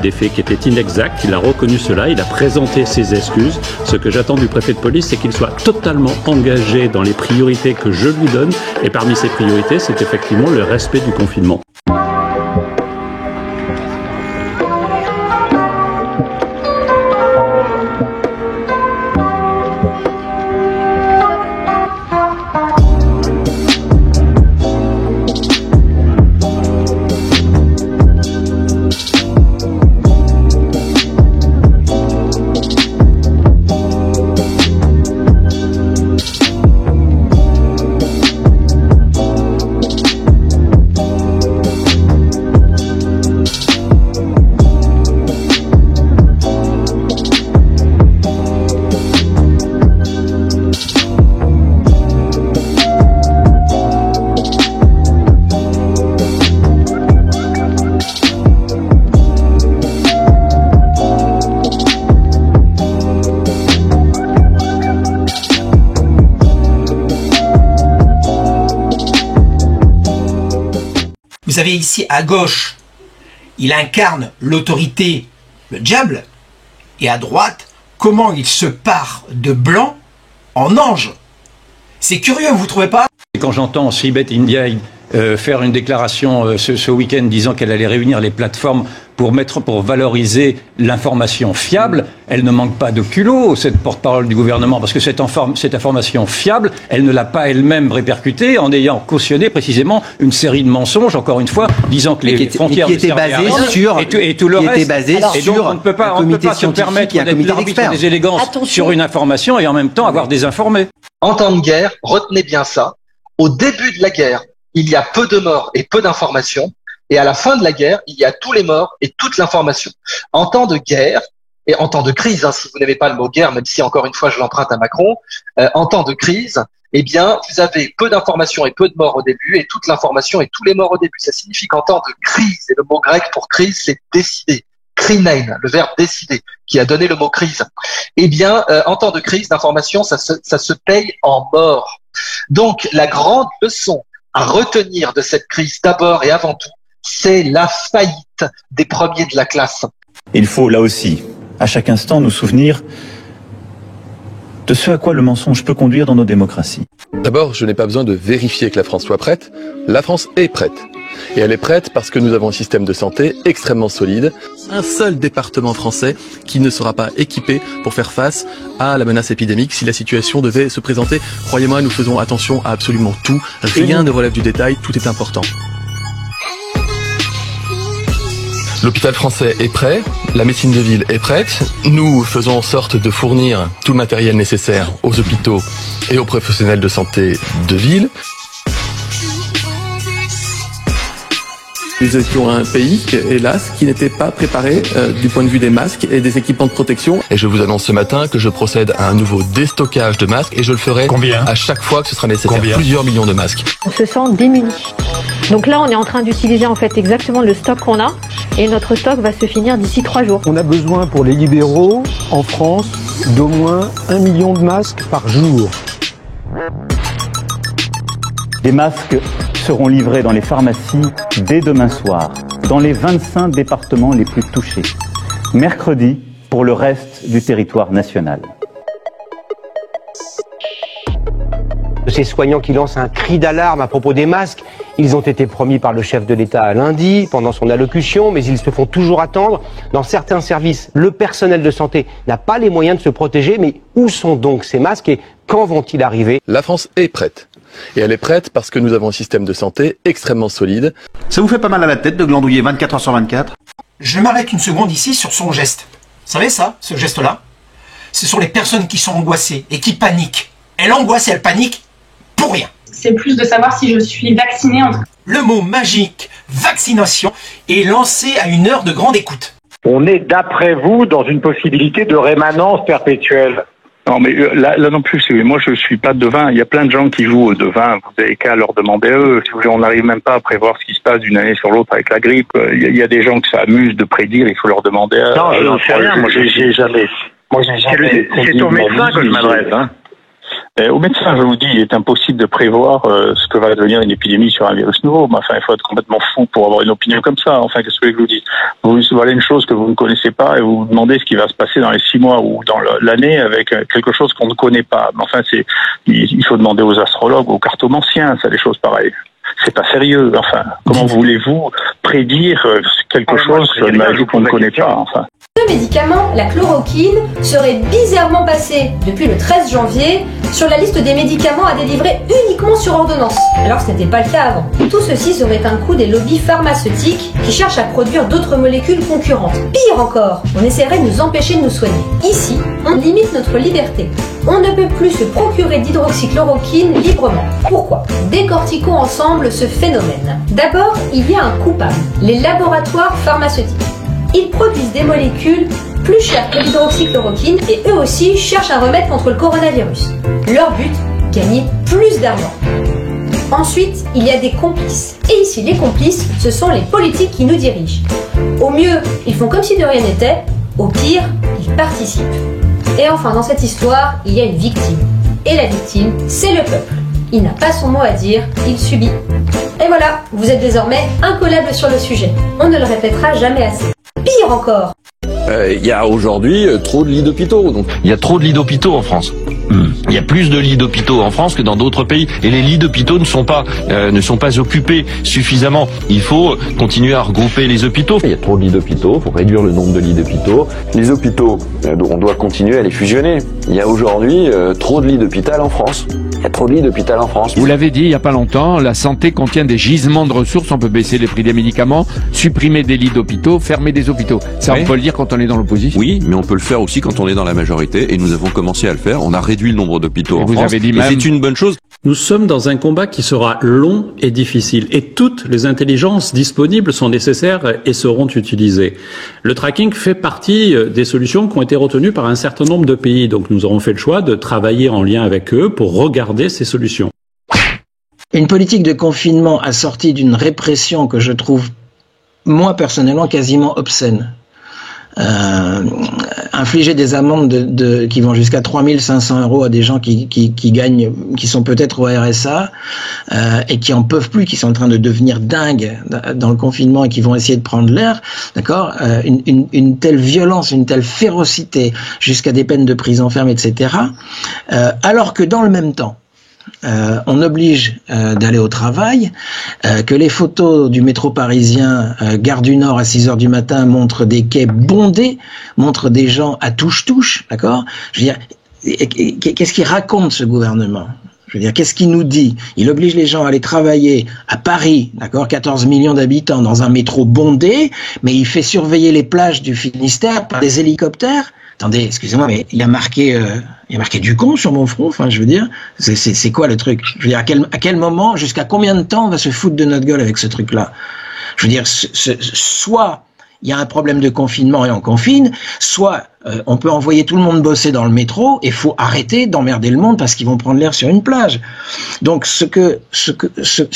des faits qui étaient inexacts, il a reconnu cela, il a présenté ses excuses. Ce que j'attends du préfet de police, c'est qu'il soit totalement engagé dans les priorités que je lui donne, et parmi ces priorités, c'est effectivement le respect du confinement. Vous avez ici à gauche, il incarne l'autorité, le diable, et à droite, comment il se part de blanc en ange. C'est curieux, vous trouvez pas? Quand j'entends Sribet Indiaï faire une déclaration ce week-end disant qu'elle allait réunir les plateformes pour valoriser l'information fiable. Elle ne manque pas de culot, cette porte-parole du gouvernement, parce que cette information fiable, elle ne l'a pas elle-même répercutée en ayant cautionné précisément une série de mensonges, encore une fois, disant que les frontières qui étaient basées sur et tout le reste. Et donc on ne peut pas se permettre d'être l'arbitre des élégances sur une information et en même temps avoir désinformé. En temps de guerre, retenez bien ça. Au début de la guerre, il y a peu de morts et peu d'informations. Et à la fin de la guerre, il y a tous les morts et toute l'information. En temps de guerre, et en temps de crise, si vous n'aimez pas le mot guerre, même si encore une fois je l'emprunte à Macron, en temps de crise, eh bien, vous avez peu d'informations et peu de morts au début, et toute l'information et tous les morts au début. Ça signifie qu'en temps de crise, et le mot grec pour crise, c'est décider. Krinein, le verbe décider, qui a donné le mot crise. Eh bien, en temps de crise, l'information, ça se paye en morts. Donc, la grande leçon à retenir de cette crise, d'abord et avant tout, c'est la faillite des premiers de la classe. Il faut là aussi, à chaque instant, nous souvenir de ce à quoi le mensonge peut conduire dans nos démocraties. D'abord, je n'ai pas besoin de vérifier que la France soit prête. La France est prête. Et elle est prête parce que nous avons un système de santé extrêmement solide. Un seul département français qui ne sera pas équipé pour faire face à la menace épidémique si la situation devait se présenter. Croyez-moi, nous faisons attention à absolument tout. Rien ne relève du détail, tout est important. L'hôpital français est prêt, la médecine de ville est prête. Nous faisons en sorte de fournir tout le matériel nécessaire aux hôpitaux et aux professionnels de santé de ville. Nous étions un pays, hélas, qui n'était pas préparé du point de vue des masques et des équipements de protection. Et je vous annonce ce matin que je procède à un nouveau déstockage de masques et je le ferai à chaque fois que ce sera nécessaire. Plusieurs millions de masques. On se sent démunis. Donc là, on est en train d'utiliser en fait exactement le stock qu'on a et notre stock va se finir d'ici 3 jours. On a besoin pour les libéraux en France d'au moins 1 million de masques par jour. Des masques seront livrés dans les pharmacies dès demain soir, dans les 25 départements les plus touchés. Mercredi, pour le reste du territoire national. Ces soignants qui lancent un cri d'alarme à propos des masques, ils ont été promis par le chef de l'État lundi, pendant son allocution, mais ils se font toujours attendre. Dans certains services, le personnel de santé n'a pas les moyens de se protéger, mais où sont donc ces masques et quand vont-ils arriver? La France est prête. Et elle est prête parce que nous avons un système de santé extrêmement solide. Ça vous fait pas mal à la tête de glandouiller 24 heures sur 24? Je m'arrête une seconde ici sur son geste. Vous savez ça, ce geste-là? Ce sont les personnes qui sont angoissées et qui paniquent. Elle angoisse et elle panique pour rien. C'est plus de savoir si je suis vaccinée. Le mot magique, vaccination, est lancé à une heure de grande écoute. On est, d'après vous, dans une possibilité de rémanence perpétuelle. Non, mais là non plus, moi je suis pas devin. Il y a plein de gens qui jouent au devin. Vous avez qu'à leur demander à eux. Si vous voulez, on n'arrive même pas à prévoir ce qui se passe d'une année sur l'autre avec la grippe. Il y a des gens qui s'amusent de prédire. Il faut leur demander à eux. Non, je n'en sais rien. Moi, j'ai jamais. C'est au médecin que je m'adresse, hein. Au médecin, je vous dis, il est impossible de prévoir ce que va devenir une épidémie sur un virus nouveau. Mais enfin, il faut être complètement fou pour avoir une opinion comme ça. Enfin, qu'est-ce que je vous dis? Vous voilà une chose que vous ne connaissez pas et vous vous demandez ce qui va se passer dans les 6 mois ou dans l'année avec quelque chose qu'on ne connaît pas. Mais enfin, il faut demander aux astrologues, aux cartomanciens, ça, des choses pareilles. C'est pas sérieux. Enfin, comment voulez-vous prédire quelque chose qu'on ne connaît pas? Enfin. Ce médicament, la chloroquine, serait bizarrement passé depuis le 13 janvier sur la liste des médicaments à délivrer uniquement sur ordonnance, alors ce n'était pas le cas avant. Tout ceci serait un coup des lobbies pharmaceutiques qui cherchent à produire d'autres molécules concurrentes. Pire encore, on essaierait de nous empêcher de nous soigner. Ici, on limite notre liberté. On ne peut plus se procurer d'hydroxychloroquine librement. Pourquoi? Décortiquons ensemble ce phénomène. D'abord, il y a un coupable, les laboratoires pharmaceutiques. Ils produisent des molécules plus chères que l'hydroxychloroquine et eux aussi cherchent un remède contre le coronavirus. Leur but, gagner plus d'argent. Ensuite, il y a des complices. Et ici, les complices, ce sont les politiques qui nous dirigent. Au mieux, ils font comme si de rien n'était. Au pire, ils participent. Et enfin, dans cette histoire, il y a une victime. Et la victime, c'est le peuple. Il n'a pas son mot à dire, il subit. Et voilà, vous êtes désormais incollable sur le sujet. On ne le répétera jamais assez. Pire encore. Il y a aujourd'hui trop de lits d'hôpitaux. Donc. Il y a trop de lits d'hôpitaux en France. Il y a plus de lits d'hôpitaux en France que dans d'autres pays. Et les lits d'hôpitaux ne sont pas occupés suffisamment. Il faut continuer à regrouper les hôpitaux. Il y a trop de lits d'hôpitaux, il faut réduire le nombre de lits d'hôpitaux. Les hôpitaux, on doit continuer à les fusionner. Il y a aujourd'hui trop de lits d'hôpital en France. Il y a trop de lits d'hôpital en France. Vous l'avez dit il n'y a pas longtemps, la santé contient des gisements de ressources. On peut baisser les prix des médicaments, supprimer des lits d'hôpitaux, fermer des hôpitaux. Ça, oui. On peut le dire quand on est dans l'opposition. Oui, mais on peut le faire aussi quand on est dans la majorité. Et nous avons commencé à le faire. On a réduit le nombre d'hôpitaux en France. Et c'est une bonne chose. Nous sommes dans un combat qui sera long et difficile. Et toutes les intelligences disponibles sont nécessaires et seront utilisées. Le tracking fait partie des solutions qui ont été retenues par un certain nombre de pays. Donc nous aurons fait le choix de travailler en lien avec eux pour regarder ces solutions. Une politique de confinement assortie d'une répression que je trouve, moi personnellement, quasiment obscène. Infliger des amendes qui vont jusqu'à 3 500 € à des gens qui gagnent, qui sont peut-être au RSA et qui en peuvent plus, qui sont en train de devenir dingues dans le confinement et qui vont essayer de prendre l'air, d'accord, une telle violence, une telle férocité, jusqu'à des peines de prison ferme, etc. Alors que dans le même temps, on oblige d'aller au travail, que les photos du métro parisien, gare du Nord à 6 heures du matin montrent des quais bondés, montrent des gens à touche-touche, d'accord? Je veux dire, qu'est-ce qu'il raconte ce gouvernement? Je veux dire, qu'est-ce qu'il nous dit? Il oblige les gens à aller travailler à Paris, d'accord, 14 millions d'habitants, dans un métro bondé, mais il fait surveiller les plages du Finistère par des hélicoptères. Attendez, excusez-moi, mais il y a marqué du con sur mon front. Enfin, je veux dire, c'est quoi le truc? Je veux dire, à quel moment, jusqu'à combien de temps on va se foutre de notre gueule avec ce truc-là? Je veux dire, soit il y a un problème de confinement et on confine, soit on peut envoyer tout le monde bosser dans le métro et faut arrêter d'emmerder le monde parce qu'ils vont prendre l'air sur une plage. Donc ce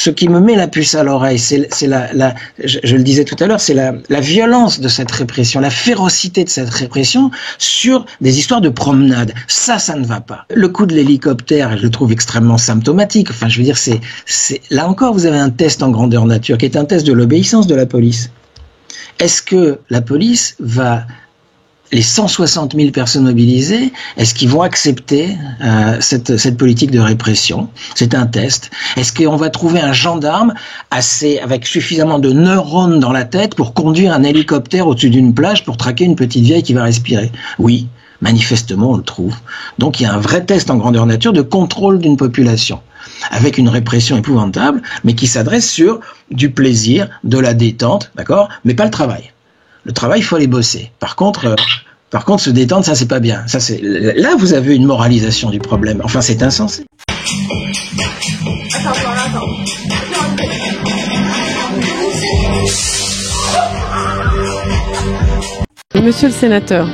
qui me met la puce à l'oreille, c'est je le disais tout à l'heure, c'est la violence de cette répression, la férocité de cette répression sur des histoires de promenade. Ça ne va pas. Le coup de l'hélicoptère, je le trouve extrêmement symptomatique. Enfin, je veux dire, c'est là encore, vous avez un test en grandeur nature qui est un test de l'obéissance de la police. Est-ce que la police va, les 160 000 personnes mobilisées, est-ce qu'ils vont accepter cette politique de répression? C'est un test. Est-ce qu'on va trouver un gendarme avec suffisamment de neurones dans la tête pour conduire un hélicoptère au-dessus d'une plage pour traquer une petite vieille qui va respirer? Oui, manifestement on le trouve. Donc il y a un vrai test en grandeur nature de contrôle d'une population, avec une répression épouvantable, mais qui s'adresse sur du plaisir, de la détente, d'accord, mais pas le travail. Le travail, il faut aller bosser. Par contre, se détendre, ça c'est pas bien. Là, vous avez une moralisation du problème. Enfin, c'est insensé. Monsieur le sénateur,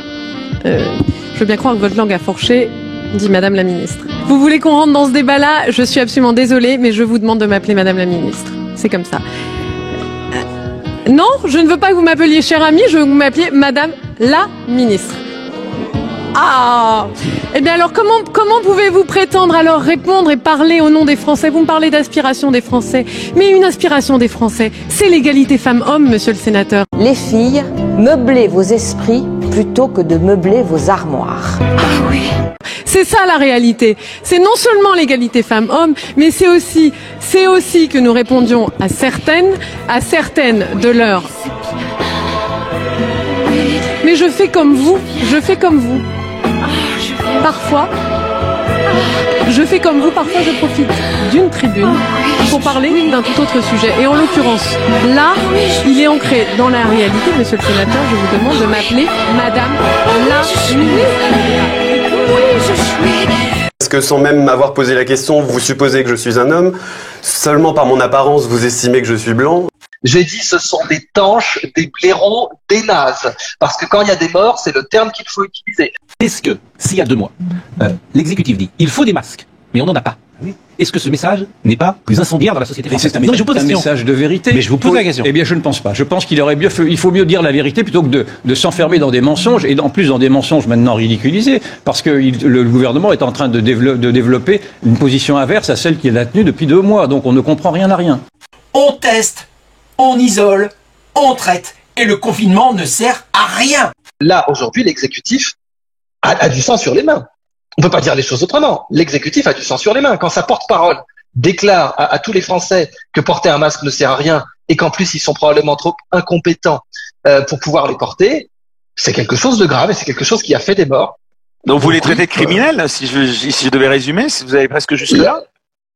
je veux bien croire que votre langue a fourché, dit Madame la ministre. Vous voulez qu'on rentre dans ce débat-là? Je suis absolument désolée, mais je vous demande de m'appeler Madame la ministre. C'est comme ça. Non, je ne veux pas que vous m'appeliez chère amie, je veux que vous m'appeliez Madame la ministre. Ah! Eh bien alors, comment pouvez-vous prétendre alors répondre et parler au nom des Français? Vous me parlez d'aspiration des Français. Mais une aspiration des Français, c'est l'égalité femmes-hommes, monsieur le sénateur. Les filles, meublez vos esprits plutôt que de meubler vos armoires. Ah oui. C'est ça la réalité. C'est non seulement l'égalité femmes-hommes, mais c'est aussi que nous répondions à certaines de leurs. Mais je fais comme vous. Parfois, je profite d'une tribune pour parler d'un tout autre sujet. Et en l'occurrence, là, il est ancré dans la réalité, monsieur le sénateur, je vous demande de m'appeler Madame la ministre. Oui, je suis. Parce que sans même m'avoir posé la question, vous supposez que je suis un homme. Seulement par mon apparence, vous estimez que je suis blanc. J'ai dit ce sont des tanches, des blaireaux, des nazes. Parce que quand il y a des morts, c'est le terme qu'il faut utiliser. Est-ce que, s'il y a 2 mois, l'exécutif dit il faut des masques, mais on n'en a pas. Est-ce que ce message n'est pas plus incendiaire dans la société française? C'est un message de vérité. Mais je vous pose la question. Eh bien, je ne pense pas. Je pense qu'il faut mieux dire la vérité plutôt que de s'enfermer dans des mensonges, et en plus dans des mensonges maintenant ridiculisés, parce que le gouvernement est en train de développer une position inverse à celle qu'il a tenue depuis 2 mois. Donc on ne comprend rien à rien. On teste, on isole, on traite, et le confinement ne sert à rien. Là, aujourd'hui, l'exécutif a du sang sur les mains. On peut pas dire les choses autrement. L'exécutif a du sang sur les mains. Quand sa porte-parole déclare à tous les Français que porter un masque ne sert à rien et qu'en plus ils sont probablement trop incompétents pour pouvoir les porter, c'est quelque chose de grave et c'est quelque chose qui a fait des morts. Donc vous les traitez de criminels, si je devais résumer, si vous avez presque juste là.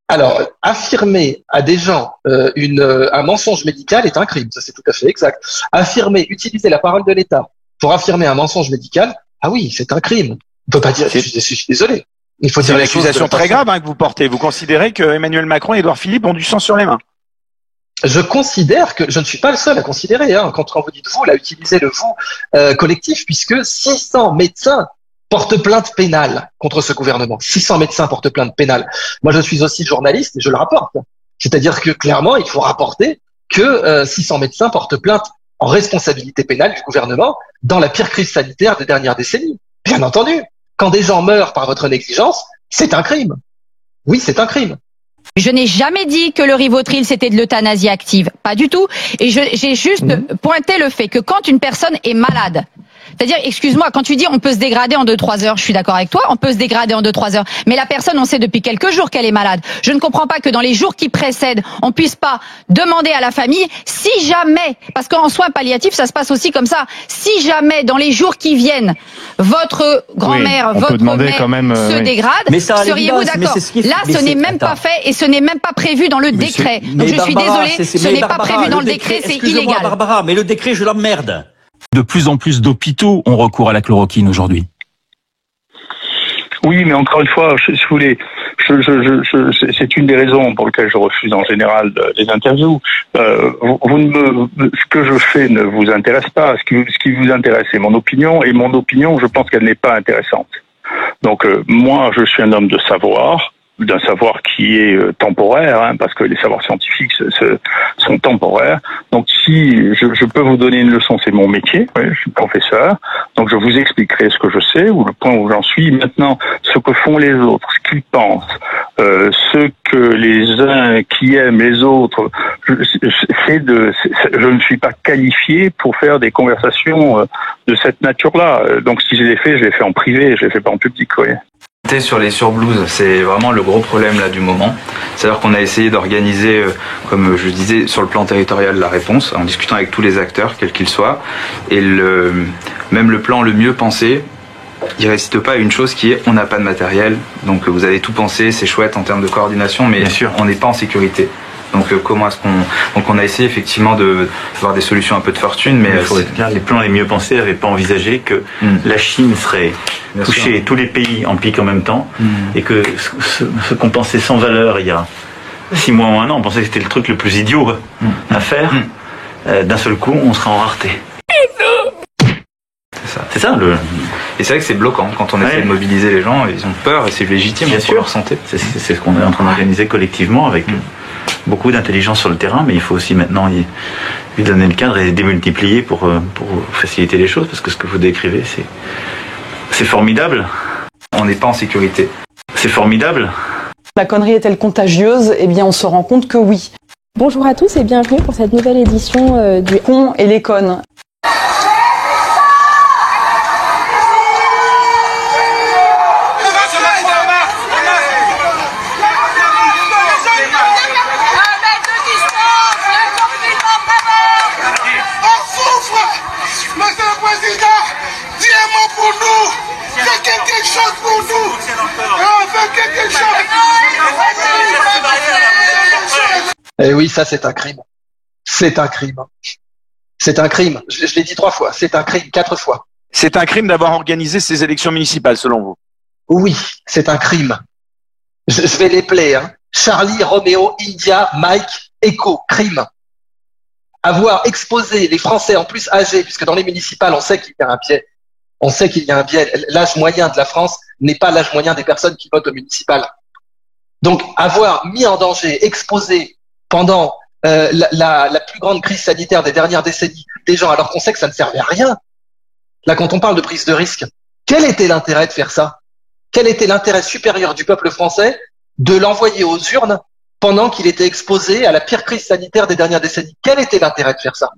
Alors, affirmer à des gens un mensonge médical est un crime, ça c'est tout à fait exact. Utiliser la parole de l'État pour affirmer un mensonge médical, ah oui, c'est un crime. On peut pas dire, je suis désolé. Il faut dire une accusation très grave que vous portez. Vous considérez que Emmanuel Macron et Édouard Philippe ont du sang sur les mains? Je considère que je ne suis pas le seul à considérer. Quand vous dites vous, là, utilisez le vous collectif, puisque 600 médecins portent plainte pénale contre ce gouvernement. 600 médecins portent plainte pénale. Moi, je suis aussi journaliste et je le rapporte. C'est-à-dire que clairement, il faut rapporter que 600 médecins portent plainte en responsabilité pénale du gouvernement dans la pire crise sanitaire des dernières décennies. Bien entendu, quand des gens meurent par votre négligence, c'est un crime. Oui, c'est un crime. Je n'ai jamais dit que le Rivotril c'était de l'euthanasie active, pas du tout. Et j'ai juste pointé le fait que quand une personne est malade, c'est-à-dire, excuse-moi, quand tu dis on peut se dégrader en 2-3 heures, je suis d'accord avec toi, on peut se dégrader en 2-3 heures. Mais la personne, on sait depuis quelques jours qu'elle est malade. Je ne comprends pas que dans les jours qui précèdent, on puisse pas demander à la famille, si jamais, parce qu'en soins palliatifs, ça se passe aussi comme ça, si jamais dans les jours qui viennent, votre grand-mère, votre mère se dégrade, seriez-vous d'accord? Là, ce n'est même pas fait et ce n'est même pas prévu dans le décret. Donc je suis désolée, ce n'est pas prévu dans le décret, c'est illégal. Barbara, mais le décret, je l'emmerde. De plus en plus d'hôpitaux ont recours à la chloroquine aujourd'hui. Oui, mais encore une fois, si vous voulez, c'est une des raisons pour lesquelles je refuse en général les interviews. Ce que je fais ne vous intéresse pas. Ce qui vous intéresse, c'est mon opinion, et mon opinion, je pense qu'elle n'est pas intéressante. Donc, moi, je suis un homme de savoir, d'un savoir qui est temporaire, parce que les savoirs scientifiques sont temporaires. Donc si je peux vous donner une leçon, c'est mon métier, je suis professeur, donc je vous expliquerai ce que je sais, ou le point où j'en suis. Maintenant, ce que font les autres, ce qu'ils pensent, ce que les uns qui aiment les autres, je ne suis pas qualifié pour faire des conversations de cette nature-là. Donc si je les fais en privé, je les fais pas en public, oui. Sur les surblouses, c'est vraiment le gros problème là du moment. C'est-à-dire qu'on a essayé d'organiser, comme je disais, sur le plan territorial la réponse, en discutant avec tous les acteurs, quels qu'ils soient, et même le plan le mieux pensé, il ne résiste pas à une chose qui est on n'a pas de matériel, donc vous avez tout pensé, c'est chouette en termes de coordination, mais on n'est pas en sécurité. Donc comment est-ce on a essayé effectivement de voir des solutions un peu de fortune, mais les plans les mieux pensés n'avaient pas envisagé que la Chine serait touchée et tous les pays en piquent en même temps, et que ce qu'on pensait sans valeur il y a 6 mois ou 1 an, on pensait que c'était le truc le plus idiot à faire. D'un seul coup, on sera en rareté. C'est ça. Et c'est vrai que c'est bloquant quand on essaie de mobiliser les gens, ils ont peur et c'est légitime pour leur santé. C'est ce qu'on est en train d'organiser collectivement avec beaucoup d'intelligence sur le terrain, mais il faut aussi maintenant lui donner le cadre et démultiplier pour faciliter les choses, parce que ce que vous décrivez, c'est formidable. On n'est pas en sécurité. C'est formidable. La connerie est-elle contagieuse? Eh bien, on se rend compte que oui. Bonjour à tous et bienvenue pour cette nouvelle édition du Con et les connes. Et oui, ça c'est un crime. C'est un crime. C'est un crime. Je l'ai dit 3 fois. C'est un crime 4 fois. C'est un crime d'avoir organisé ces élections municipales, selon vous? Oui, c'est un crime. Je vais les plaire. Charlie, Roméo, India, Mike, Echo, crime. Avoir exposé les Français en plus âgés, puisque dans les municipales, on sait qu'il y a un biais. On sait qu'il y a un biais. L'âge moyen de la France n'est pas l'âge moyen des personnes qui votent au municipal. Donc, avoir mis en danger, exposé pendant la plus grande crise sanitaire des dernières décennies des gens, alors qu'on sait que ça ne servait à rien. Là, quand on parle de prise de risque, quel était l'intérêt de faire ça? Quel était l'intérêt supérieur du peuple français de l'envoyer aux urnes pendant qu'il était exposé à la pire crise sanitaire des dernières décennies? Quel était l'intérêt de faire ça?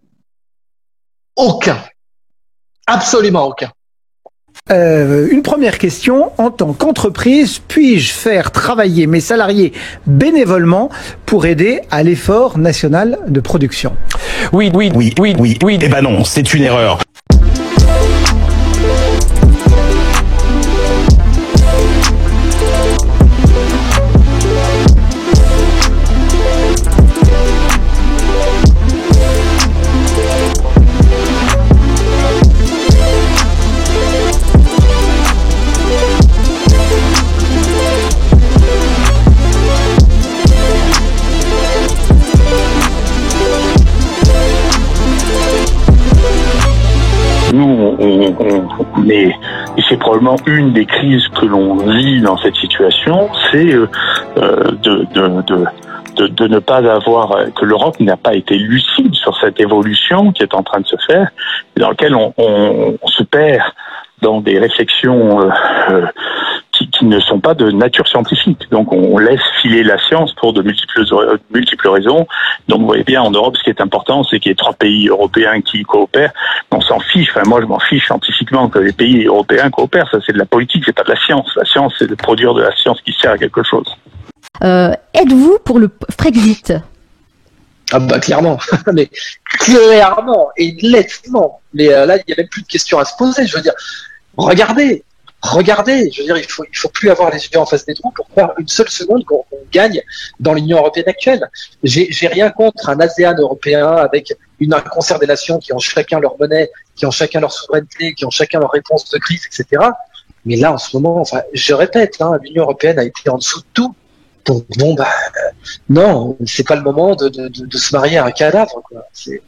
Aucun. Absolument aucun. Une première question, en tant qu'entreprise, puis-je faire travailler mes salariés bénévolement pour aider à l'effort national de production? Oui. Eh ben non, c'est une erreur. Mais c'est probablement une des crises que l'on vit dans cette situation, c'est de ne pas avoir, que l'Europe n'a pas été lucide sur cette évolution qui est en train de se faire, dans laquelle on se perd dans des réflexions qui ne sont pas de nature scientifique. Donc on laisse filer la science pour de multiples raisons. Donc vous voyez bien, en Europe, ce qui est important, c'est qu'il y ait 3 pays européens qui coopèrent. On s'en fiche, enfin moi je m'en fiche scientifiquement que les pays européens coopèrent. Ça c'est de la politique, c'est pas de la science. La science, c'est de produire de la science qui sert à quelque chose. Êtes-vous pour le Frexit? Ah bah clairement, mais clairement et nettement. Mais là, il n'y a même plus de questions à se poser. Je veux dire, regardez, je veux dire, il faut plus avoir les yeux en face des trous pour croire une seule seconde qu'on gagne dans l'Union européenne actuelle. J'ai rien contre un ASEAN européen avec un concert des nations qui ont chacun leur monnaie, qui ont chacun leur souveraineté, qui ont chacun leur réponse de crise, etc. Mais là, en ce moment, enfin, je répète, l'Union européenne a été en dessous de tout. Donc bon, non, c'est pas le moment de se marier à un cadavre, quoi. C'est...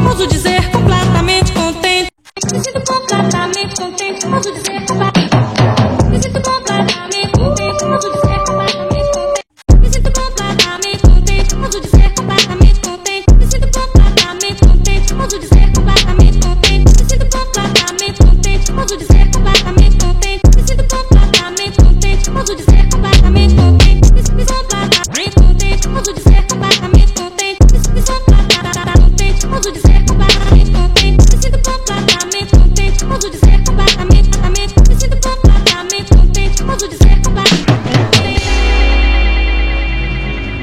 Posso dizer completamente contente. Me sinto completamente contente. Posso dizer completamente. Me sinto completamente contente. Posso dizer completamente contente. Me sinto completamente contente. Posso dizer completamente contente. Me sinto completamente contente. Posso dizer completamente contente. Me sinto completamente contente. Posso dizer completamente contente. Me sinto completamente contente. Posso dizer completamente contente. Me sinto completamente contente. Posso dizer completamente contente. Me sinto completamente contente. Posso dizer completamente contente. Me sinto completamente contente. Posso dizer completamente contente. Me sinto completamente contente. Posso dizer completamente contente.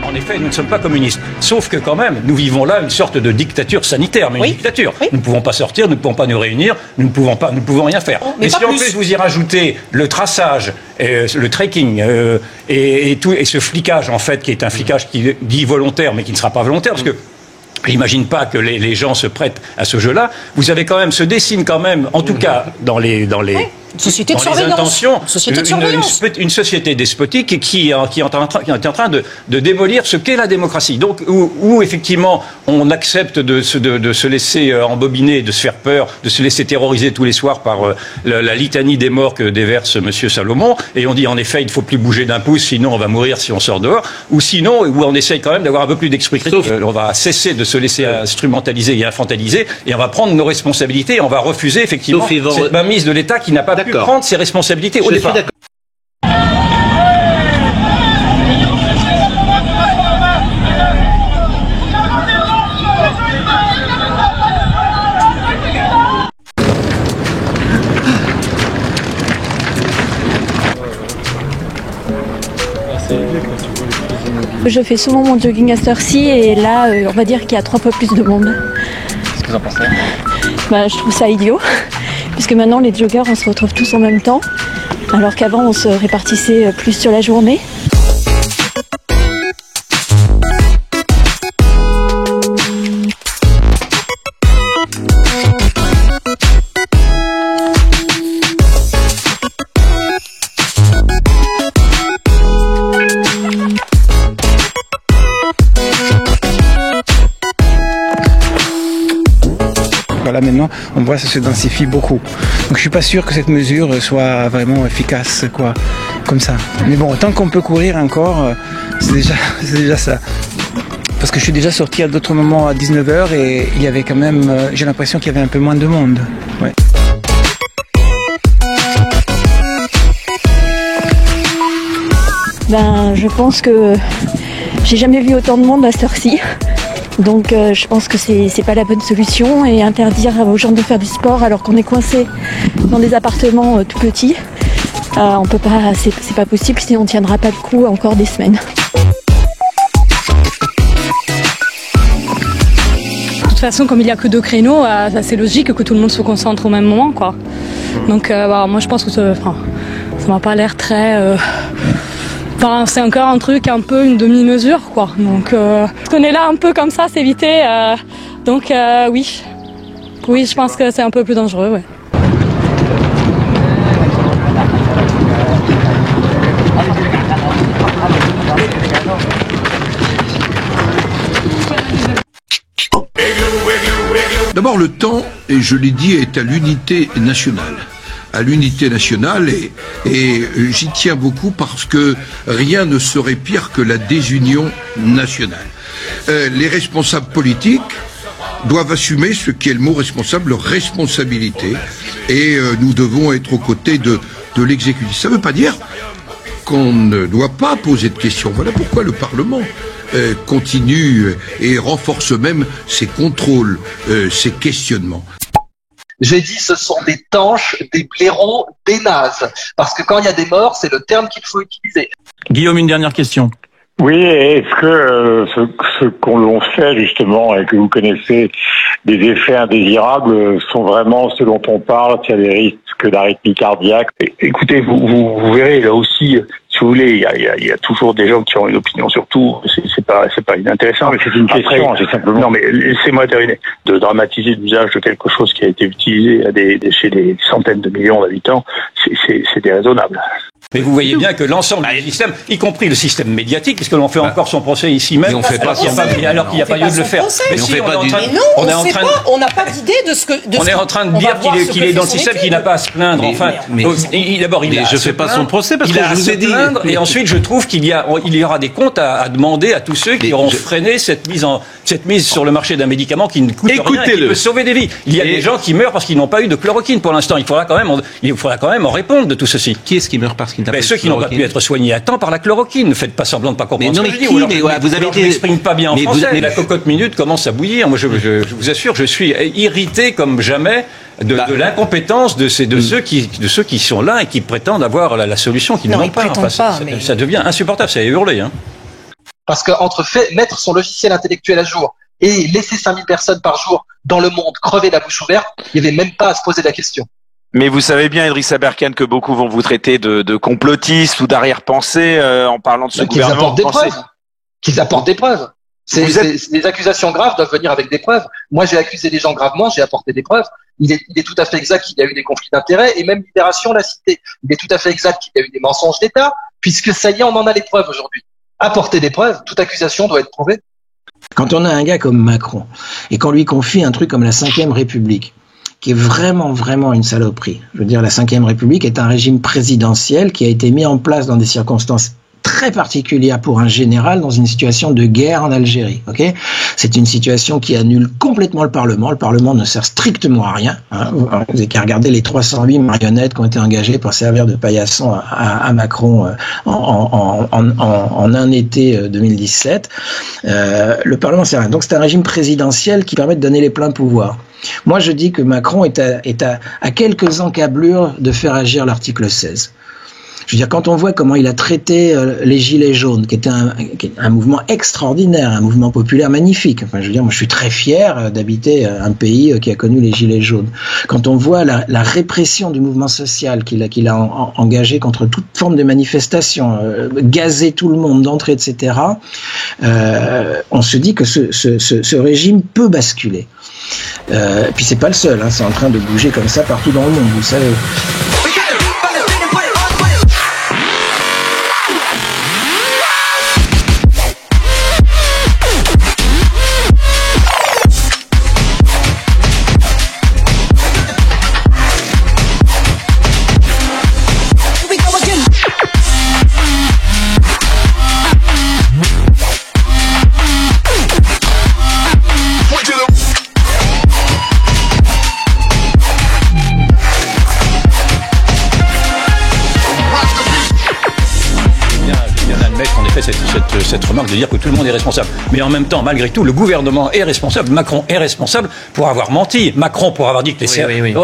En effet, nous ne sommes pas communistes. Sauf que quand même, nous vivons là une sorte de dictature sanitaire, mais une dictature. Oui. Nous ne pouvons pas sortir, nous ne pouvons pas nous réunir, nous ne pouvons rien faire. Et si en plus vous y rajoutez le traçage, le tracking et ce flicage en fait, qui est un flicage qui dit volontaire, mais qui ne sera pas volontaire, parce que j'imagine pas que les gens se prêtent à ce jeu-là. Vous avez quand même, se dessine quand même, en tout cas dans les société de surveillance. Intentions, une société despotique qui est en train de démolir ce qu'est la démocratie. Donc, où effectivement, on accepte de se laisser embobiner, de se faire peur, de se laisser terroriser tous les soirs par la litanie des morts que déverse Monsieur Salomon, et on dit en effet, il ne faut plus bouger d'un pouce, sinon on va mourir si on sort dehors, ou sinon, où on essaye quand même d'avoir un peu plus d'esprit critique. On va cesser de se laisser instrumentaliser et infantiliser, et on va prendre nos responsabilités, et on va refuser effectivement cette mainmise de l'État qui n'a pas pu prendre ses responsabilités au départ. Je fais souvent mon jogging à cette heure-ci et là, on va dire qu'il y a 3 fois plus de monde. Qu'est-ce que vous en pensez? Je trouve ça idiot, puisque maintenant les joggers on se retrouve tous en même temps, alors qu'avant on se répartissait plus sur la journée. Là maintenant, on voit que ça se densifie beaucoup. Donc je suis pas sûr que cette mesure soit vraiment efficace, quoi, comme ça. Mais bon, tant qu'on peut courir encore, C'est déjà ça. Parce que je suis déjà sorti à d'autres moments à 19h et il y avait quand même, j'ai l'impression qu'il y avait un peu moins de monde. Ouais. Ben, je pense que j'ai jamais vu autant de monde à cette heure-ci. Donc je pense que c'est pas la bonne solution, et interdire aux gens de faire du sport alors qu'on est coincé dans des appartements tout petits, on peut pas, c'est pas possible, sinon on tiendra pas le coup encore des semaines. De toute façon, comme il n'y a que 2 créneaux, c'est logique que tout le monde se concentre au même moment, quoi. Donc moi je pense que ça m'a pas l'air très... c'est encore un truc, un peu une demi-mesure, quoi. Donc, on est là un peu comme ça, s'éviter. Donc, oui. Oui, je pense que c'est un peu plus dangereux, ouais. D'abord, le temps, et je l'ai dit, est à l'unité nationale. À l'unité nationale, et j'y tiens beaucoup parce que rien ne serait pire que la désunion nationale. Les responsables politiques doivent assumer ce qui est le mot responsable, leur responsabilité, et nous devons être aux côtés de l'exécutif. Ça ne veut pas dire qu'on ne doit pas poser de questions. Voilà pourquoi le Parlement continue et renforce même ses contrôles, ses questionnements. J'ai dit ce sont des tanches, des blaireaux, des nazes. Parce que quand il y a des morts, c'est le terme qu'il faut utiliser. Guillaume, une dernière question. Oui, est-ce que ce qu'on fait justement et que vous connaissez des effets indésirables sont vraiment ce dont on parle, s'il y a des risques d'arythmie cardiaque? Écoutez, vous verrez là aussi, si vous voulez, il y a toujours des gens qui ont une opinion sur tout. C'est pas inintéressant. Mais c'est une question, c'est simplement. Non, mais laissez-moi terminer. De dramatiser l'usage de quelque chose qui a été utilisé chez des centaines de millions d'habitants, c'est déraisonnable. Mais vous voyez bien que l'ensemble du système, y compris le système médiatique, puisque l'on fait encore son procès ici même, on fait pas alors qu'il n'y a pas lieu de le faire. Mais si, on n'a pas d'idée de ce que... On est en train de dire qu'il est dans le système, qu'il n'a pas à se plaindre. Enfin, d'abord, il je fais pas son procès parce que je vous ai dit. Et ensuite, je trouve qu'il y aura des comptes à demander à tous ceux qui auront freiné cette mise sur le marché d'un médicament qui ne coûte rien et qui peut sauver des vies. Il y a des gens qui meurent parce qu'ils n'ont pas eu de chloroquine pour l'instant. Il faudra quand même en répondre de tout ceci. Qui est-ce qui meurt parce qu'il n'a pas eu de ceux qui n'ont pas pu être soignés à temps par la chloroquine. Ne faites pas semblant de ne pas comprendre ce que je dis. Vous avez été... m'exprime pas bien en français. La cocotte minute commence à bouillir. Moi, je vous assure, je suis irrité comme jamais de l'incompétence de ceux qui sont là et qui prétendent avoir la solution qu'ils n'ont pas. Ça devient insupportable. Ça a hurlé. Hein. Parce qu'entre mettre son logiciel intellectuel à jour et laisser 5000 personnes par jour dans le monde crever la bouche ouverte, il n'y avait même pas à se poser la question. Mais vous savez bien, Idriss Aberkane, que beaucoup vont vous traiter de complotiste ou d'arrière-pensée en parlant de ce gouvernement. Qu'ils apportent des preuves. Les accusations graves doivent venir avec des preuves. Moi, j'ai accusé les gens gravement, j'ai apporté des preuves. Il est tout à fait exact qu'il y a eu des conflits d'intérêts, et même Libération l'a cité. Il est tout à fait exact qu'il y a eu des mensonges d'État, puisque ça y est, on en a les preuves aujourd'hui. Apporter des preuves, toute accusation doit être prouvée. Quand on a un gars comme Macron, et qu'on lui confie un truc comme la 5e République, qui est vraiment, vraiment une saloperie. Je veux dire, la 5e République est un régime présidentiel qui a été mis en place dans des circonstances très particulière pour un général dans une situation de guerre en Algérie. Ok, c'est une situation qui annule complètement le Parlement. Le Parlement ne sert strictement à rien. Hein. Vous n'avez qu'à regarder les 308 marionnettes qui ont été engagées pour servir de paillasson à Macron en un été 2017. Le Parlement sert à rien. Donc c'est un régime présidentiel qui permet de donner les pleins pouvoirs. Moi, je dis que Macron est à quelques encablures de faire agir l'article 16. Je veux dire, quand on voit comment il a traité les Gilets jaunes, qui était un mouvement extraordinaire, un mouvement populaire magnifique. Enfin, je veux dire, moi, je suis très fier d'habiter un pays qui a connu les Gilets jaunes. Quand on voit la répression du mouvement social qu'il a engagé contre toute forme de manifestation, gazer tout le monde d'entrée, etc., on se dit que ce régime peut basculer. Puis c'est pas le seul, hein, c'est en train de bouger comme ça partout dans le monde, vous savez. cette remarque de dire que tout le monde est responsable. Mais en même temps, malgré tout, le gouvernement est responsable, Macron est responsable pour avoir menti. Macron pour avoir dit que les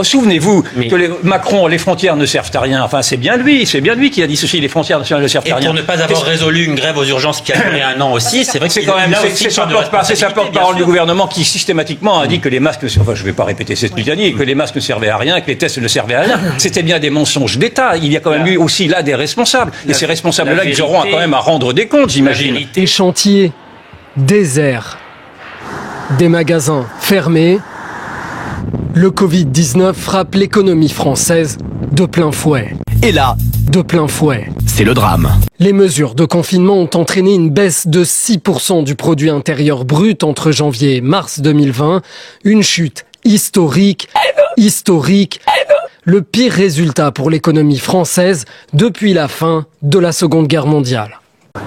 souvenez-vous que Macron, les frontières ne servent à rien. Enfin, c'est bien lui qui a dit ceci, les frontières nationales ne servent à rien. Et pour ne pas avoir résolu une grève aux urgences qui a duré un an aussi, c'est vrai que c'est quand même sa porte-parole du gouvernement qui systématiquement a dit que les masques, enfin je ne vais pas répéter cette litanie, que les masques ne servaient à rien, que les tests ne servaient à rien. C'était bien des mensonges d'État. Il y a quand même eu aussi là des responsables. Et ces responsables-là, ils auront quand même à rendre des comptes, j'imagine. Des chantiers déserts, des magasins fermés. Le Covid-19 frappe l'économie française de plein fouet. Et là, de plein fouet. C'est le drame. Les mesures de confinement ont entraîné une baisse de 6% du produit intérieur brut entre janvier et mars 2020. Une chute historique. Le pire résultat pour l'économie française depuis la fin de la Seconde Guerre mondiale.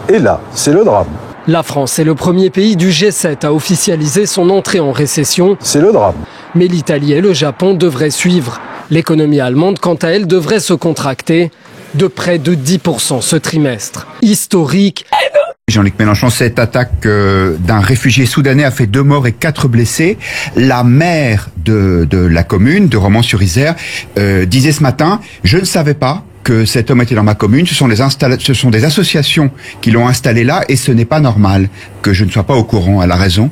Et là, c'est le drame. La France est le premier pays du G7 à officialiser son entrée en récession. C'est le drame. Mais l'Italie et le Japon devraient suivre. L'économie allemande, quant à elle, devrait se contracter de près de 10% ce trimestre. Historique. Jean-Luc Mélenchon, cette attaque d'un réfugié soudanais a fait 2 morts et 4 blessés. La maire de la commune, de Romans-sur-Isère, disait ce matin, je ne savais pas que cet homme était dans ma commune, ce sont des associations qui l'ont installé là et ce n'est pas normal que je ne sois pas au courant. Elle a raison.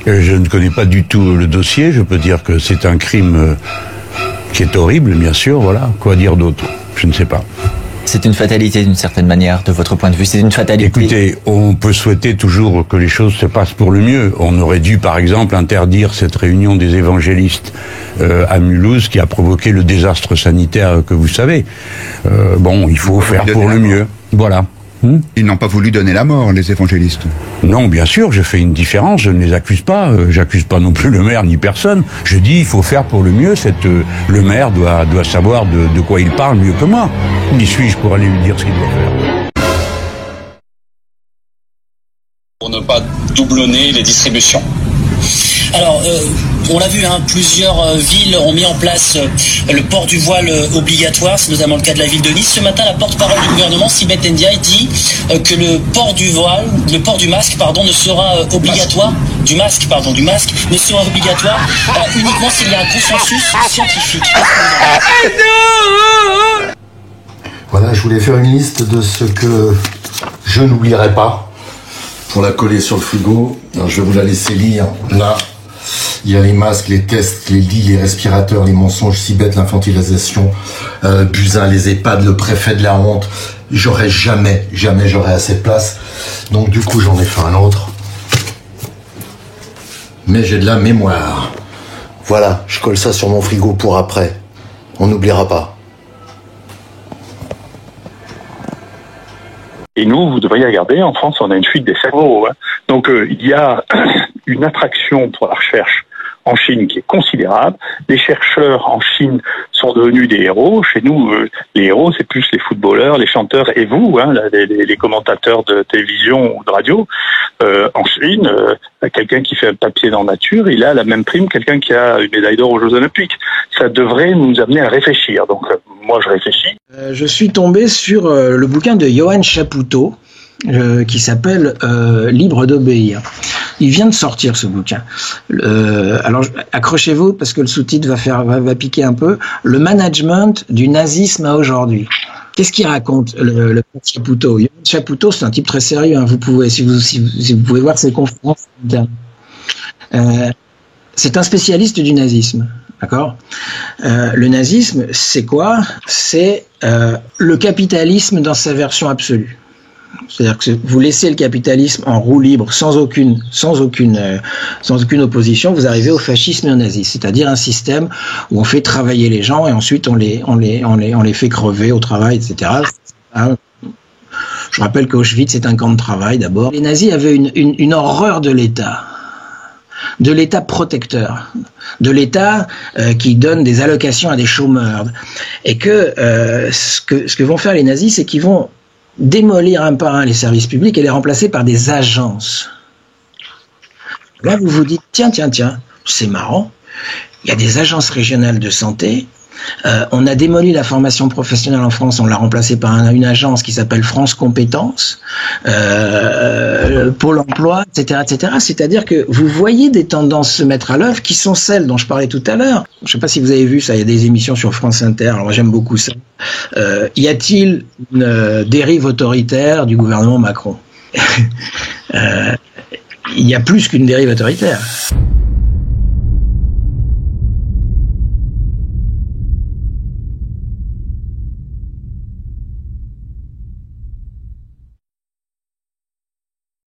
Je ne connais pas du tout le dossier, je peux dire que c'est un crime qui est horrible, bien sûr, voilà. Quoi dire d'autre? Je ne sais pas. C'est une fatalité d'une certaine manière, de votre point de vue. C'est une fatalité. Écoutez, on peut souhaiter toujours que les choses se passent pour le mieux. On aurait dû, par exemple, interdire cette réunion des évangélistes à Mulhouse qui a provoqué le désastre sanitaire que vous savez. Bon, il faut faire pour le mieux. Voilà. Ils n'ont pas voulu donner la mort, les évangélistes. Non, bien sûr, je fais une différence, je ne les accuse pas. J'accuse pas non plus le maire ni personne. Je dis, il faut faire pour le mieux. Le maire doit savoir de quoi il parle mieux que moi. Qui suis-je pour aller lui dire ce qu'il doit faire? Pour ne pas doublonner les distributions. Alors, on l'a vu, plusieurs villes ont mis en place le port du voile obligatoire, c'est notamment le cas de la ville de Nice. Ce matin, la porte-parole du gouvernement, Sibeth Ndiaye, dit que le port du masque, ne sera obligatoire, du masque ne sera obligatoire uniquement s'il y a un consensus scientifique. Voilà, je voulais faire une liste de ce que je n'oublierai pas pour la coller sur le frigo. Alors, je vais vous la laisser lire. Là, il y a les masques, les tests, les lits, les respirateurs, les mensonges si bêtes, l'infantilisation, Buzyn, les EHPAD, le préfet de la honte. Jamais j'aurai assez de place. Donc du coup, j'en ai fait un autre. Mais j'ai de la mémoire. Voilà, je colle ça sur mon frigo pour après. On n'oubliera pas. Et nous, vous devriez regarder, en France, on a une fuite des cerveaux. Donc, il y a une attraction pour la recherche en Chine qui est considérable. Les chercheurs en Chine sont devenus des héros. Chez nous, les héros, c'est plus les footballeurs, les chanteurs et vous, les commentateurs de télévision ou de radio. En Chine, quelqu'un qui fait un papier dans nature, il a la même prime que quelqu'un qui a une médaille d'or aux Jeux Olympiques. Ça devrait nous amener à réfléchir. Donc, moi, je réfléchis. Je suis tombé sur le bouquin de Johan Chapoutot, qui s'appelle Libre d'obéir. Il vient de sortir ce bouquin. Alors accrochez-vous parce que le sous-titre va piquer un peu. Le management du nazisme à aujourd'hui. Qu'est-ce qu'il raconte le Chapoutot? Chapoutot, c'est un type très sérieux. Vous pouvez, si vous pouvez voir ses conférences. C'est un spécialiste du nazisme. D'accord. Le nazisme, c'est quoi? C'est le capitalisme dans sa version absolue. C'est-à-dire que vous laissez le capitalisme en roue libre, sans aucune opposition, vous arrivez au fascisme et au nazisme, c'est-à-dire un système où on fait travailler les gens et ensuite on les fait crever au travail, etc. Je rappelle qu'Auschwitz c'est un camp de travail d'abord. Les nazis avaient une horreur de l'État protecteur, de l'État qui donne des allocations à des chômeurs, et que ce que vont faire les nazis, c'est qu'ils vont démolir un par un les services publics et les remplacer par des agences. Là, vous vous dites, tiens, c'est marrant, il y a des agences régionales de santé, On a démoli la formation professionnelle en France, on l'a remplacée par une agence qui s'appelle France Compétences, Pôle Emploi, etc., etc. C'est-à-dire que vous voyez des tendances se mettre à l'œuvre qui sont celles dont je parlais tout à l'heure. Je ne sais pas si vous avez vu ça, il y a des émissions sur France Inter, alors moi j'aime beaucoup ça. Y a-t-il une dérive autoritaire du gouvernement Macron? Il y a plus qu'une dérive autoritaire.